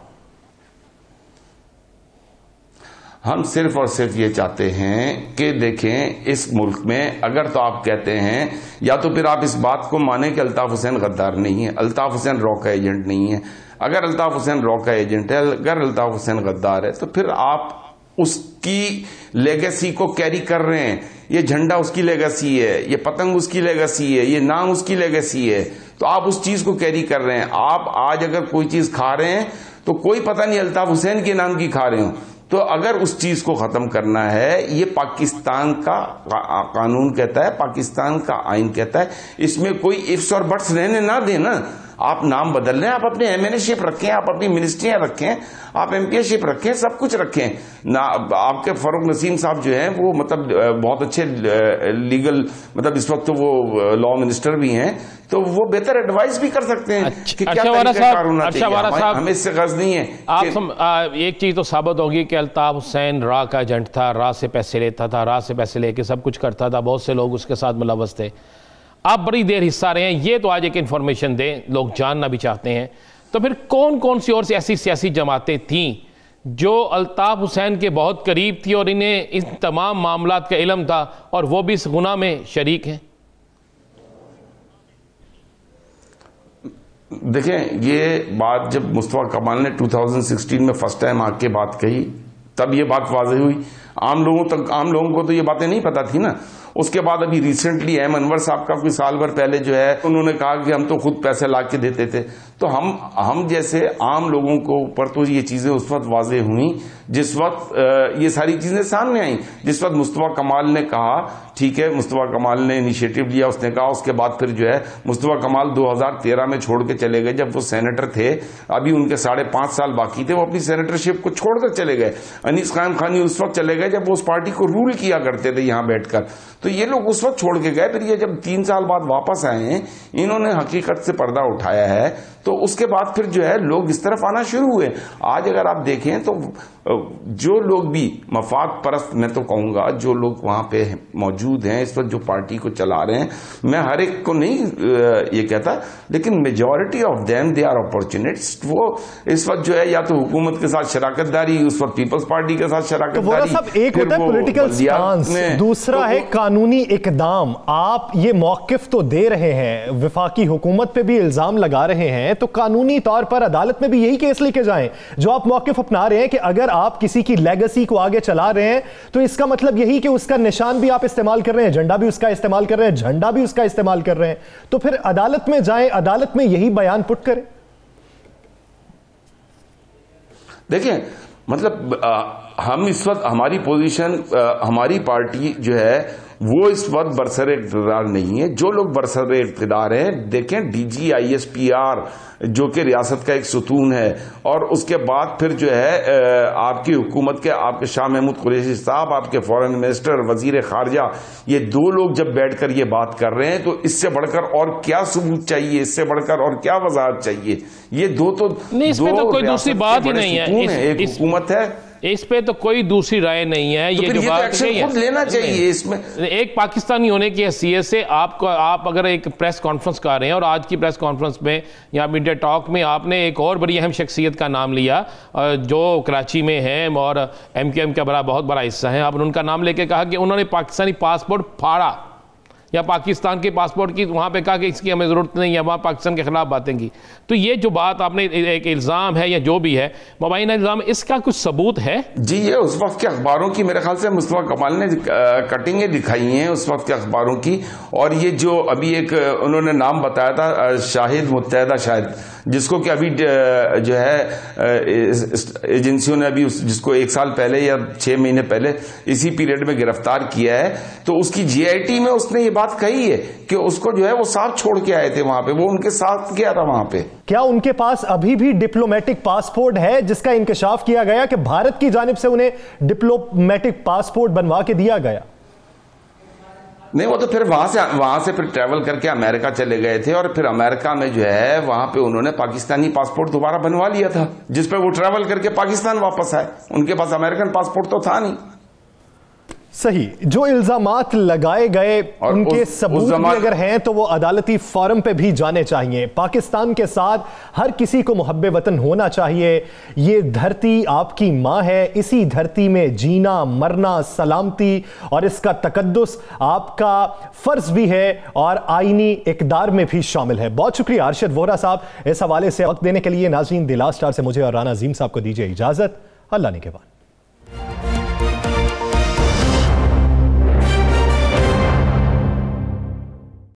हम सिर्फ और सिर्फ ये चाहते हैं कि देखें इस मुल्क में, अगर तो आप कहते हैं, या तो फिर आप इस बात को माने कि अल्ताफ हुसैन गद्दार नहीं है, अल्ताफ हुसैन रॉ का एजेंट नहीं है। अगर अल्ताफ हुसैन रॉ का एजेंट है, अगर अल्ताफ हुसैन गद्दार है, तो फिर आप उसकी लेगेसी को कैरी कर रहे हैं। ये झंडा उसकी लेगेसी है, ये पतंग उसकी लेगेसी है, ये नाम उसकी लेगेसी है, तो आप उस चीज को कैरी कर रहे हैं। आप आज अगर कोई चीज खा रहे हैं तो कोई पता नहीं अल्ताफ हुसैन के नाम की खा रहे हो। तो अगर उस चीज को खत्म करना है, ये पाकिस्तान का कानून कहता है, पाकिस्तान का आइन कहता है, इसमें कोई इफ्स और बट्स रहने ना देना। आप नाम बदल रहे हैं, आप अपने एमएनएशिप रखें, आप अपनी मिनिस्ट्रियां रखें, आप एमपीएशिप रखें, सब कुछ रखें ना। आपके फारूक नसीम साहब जो हैं वो मतलब बहुत अच्छे लीगल, मतलब इस वक्त तो वो लॉ मिनिस्टर भी हैं, तो वो बेहतर एडवाइस भी कर सकते हैं कि क्या तरीका होना चाहिए। हमें इससे गर्ज नहीं है। आप एक चीज तो साबित होगी कि अल्ताफ हुसैन रा का एजेंट था, रा से पैसे लेता था, रा से पैसे लेके सब कुछ करता था, बहुत से लोग उसके साथ मुलव्वस थे। आप बड़ी देर हिस्सा रहे हैं, ये तो आज एक इन्फॉर्मेशन दें, लोग जानना भी चाहते हैं। तो फिर कौन कौन सी और सी ऐसी सियासी जमातें थीं जो अल्ताफ हुसैन के बहुत करीब थी और इन्हें इन तमाम मामलात का इल्म था और वो भी इस गुनाह में शरीक हैं? देखें, ये बात जब मुस्तफा कमाल ने 2016 में फर्स्ट टाइम आके बात कही, तब ये बात वाज़ेह हुई। आम लोगों को तो ये बातें नहीं पता थी ना। उसके बाद अभी रिसेंटली एम अनवर साहब का कोई साल भर पहले जो है, उन्होंने कहा कि हम तो खुद पैसे ला के देते थे। तो हम जैसे आम लोगों को ऊपर तो ये चीजें उस वक्त वाज़ेह हुई जिस वक्त ये सारी चीजें सामने आई, जिस वक्त मुस्तफा कमाल ने कहा, ठीक है, मुस्तफा कमाल ने इनिशिएटिव लिया, उसने कहा। उसके बाद फिर जो है मुस्तफा कमाल 2013 में छोड़ के चले गए, जब वो सेनेटर थे, अभी उनके 5.5 साल बाकी थे, वो अपनी सेनेटरशिप को छोड़कर चले गए। अनीस कायम खानी उस वक्त चले गए जब वो उस पार्टी को रूल किया करते थे यहाँ बैठकर, तो ये लोग उस वक्त छोड़ के गए। फिर ये जब 3 साल बाद वापस आए हैं, इन्होंने हकीकत से पर्दा उठाया है। तो उसके बाद फिर जो है लोग इस तरफ आना शुरू हुए। आज अगर आप देखें तो जो लोग भी मफाद परस्त, मैं तो कहूंगा जो लोग वहां पे मौजूद हैं इस वक्त जो पार्टी को चला रहे हैं, मैं हर एक को नहीं ये कहता, लेकिन majority of them they are opportunist. वो इस वक्त जो है या तो हुकूमत के साथ शराकतदारी, उस वक्त पीपल्स पार्टी के साथ शराकतदारी, तो एक होता है पॉलिटिकल स्टांस, दूसरा है कानूनी इकदाम। आप ये मौकिफ तो दे रहे हैं, वफाकी हुकूमत पे भी इल्जाम लगा रहे हैं, तो कानूनी तौर पर अदालत में भी यही केस लेके जाएं। जो आप मौकिफ अपना रहे हैं कि अगर आप किसी की लेगेसी को आगे चला रहे हैं तो इसका मतलब यही कि उसका निशान भी आप इस्तेमाल कर रहे हैं, झंडा भी उसका इस्तेमाल कर रहे हैं, झंडा भी उसका इस्तेमाल कर रहे हैं, तो फिर अदालत में जाएं, अदालत में यही बयान पुट करें। देखिए मतलब हम इस वक्त हमारी पोजीशन, हमारी पार्टी जो है वो इस वक्त बरसरे इक़्तिदार नहीं है। जो लोग बरसरे इक़्तिदार हैं, देखें डीजी ISPR जो कि रियासत का एक सुतून है, और उसके बाद फिर जो है आपकी हुकूमत के आपके शाह महमूद कुरैशी साहब, आपके फॉरेन मिनिस्टर, वजीर खारजा, ये दो लोग जब बैठकर ये बात कर रहे हैं तो इससे बढ़कर और क्या सबूत चाहिए, इससे बढ़कर और क्या वजाहत चाहिए? ये दो तो नहीं, इसमें तो कोई दूसरी बात ही नहीं है। एक हुकूमत है, इस पे तो कोई दूसरी राय नहीं है। तो ये जो बात खुद लेना चाहिए इसमें। एक पाकिस्तानी होने की हैसियत से आप अगर एक प्रेस कॉन्फ्रेंस कर रहे हैं और आज की प्रेस कॉन्फ्रेंस में या मीडिया टॉक में आपने एक और बड़ी अहम शख्सियत का नाम लिया जो कराची में है और MQM का बहुत बड़ा हिस्सा है, आपने उनका नाम लेके कहा कि उन्होंने पाकिस्तानी पासपोर्ट फाड़ा या पाकिस्तान के पासपोर्ट की वहाँ पे कहा कि इसकी हमें ज़रूरत नहीं है, वहाँ पाकिस्तान के खिलाफ बातें की। तो ये जो बात आपने एक इल्ज़ाम है या जो भी है मुबैना इल्ज़ाम, इसका कुछ सबूत है? जी, ये उस वक्त के अखबारों की मेरे ख्याल से मुस्तफा कमाल ने कटिंगें दिखाई हैं उस वक्त के अखबारों की। और ये जो अभी एक उन्होंने नाम बताया था शाहिद मुत्तहदा, शायद जिसको कि अभी जो है एजेंसियों ने अभी जिसको 1 साल पहले या 6 महीने पहले इसी पीरियड में गिरफ्तार किया है, तो उसकी GIT में उसने ये बात कही है कि उसको जो है वो साथ छोड़ के आए थे वहां पे, वो उनके साथ गया था वहां पे। क्या उनके पास अभी भी डिप्लोमेटिक पासपोर्ट है जिसका इंकशाफ किया गया कि भारत की जानिब से उन्हें डिप्लोमेटिक पासपोर्ट बनवा के दिया गया? नहीं, वो तो फिर वहां से फिर ट्रैवल करके अमेरिका चले गए थे और फिर अमेरिका में जो है वहां पे उन्होंने पाकिस्तानी पासपोर्ट दोबारा बनवा लिया था, जिस पे वो ट्रैवल करके पाकिस्तान वापस आए। उनके पास अमेरिकन पासपोर्ट तो था नहीं। सही, जो इल्जामात लगाए गए उनके सबूत भी अगर हैं तो वो अदालती फॉरम पे भी जाने चाहिए। पाकिस्तान के साथ हर किसी को मुहब्बे वतन होना चाहिए। ये धरती आपकी माँ है, इसी धरती में जीना, मरना, सलामती और इसका तकद्दुस आपका फर्ज भी है और आईनी इकदार में भी शामिल है। बहुत शुक्रिया अरशद वोहरा साहब इस हवाले से वक्त देने के लिए। नाज़रीन, द लास्ट स्टार से मुझे और राना अजीम साहब को दीजिए इजाजत। अल्लाह ने के बाद।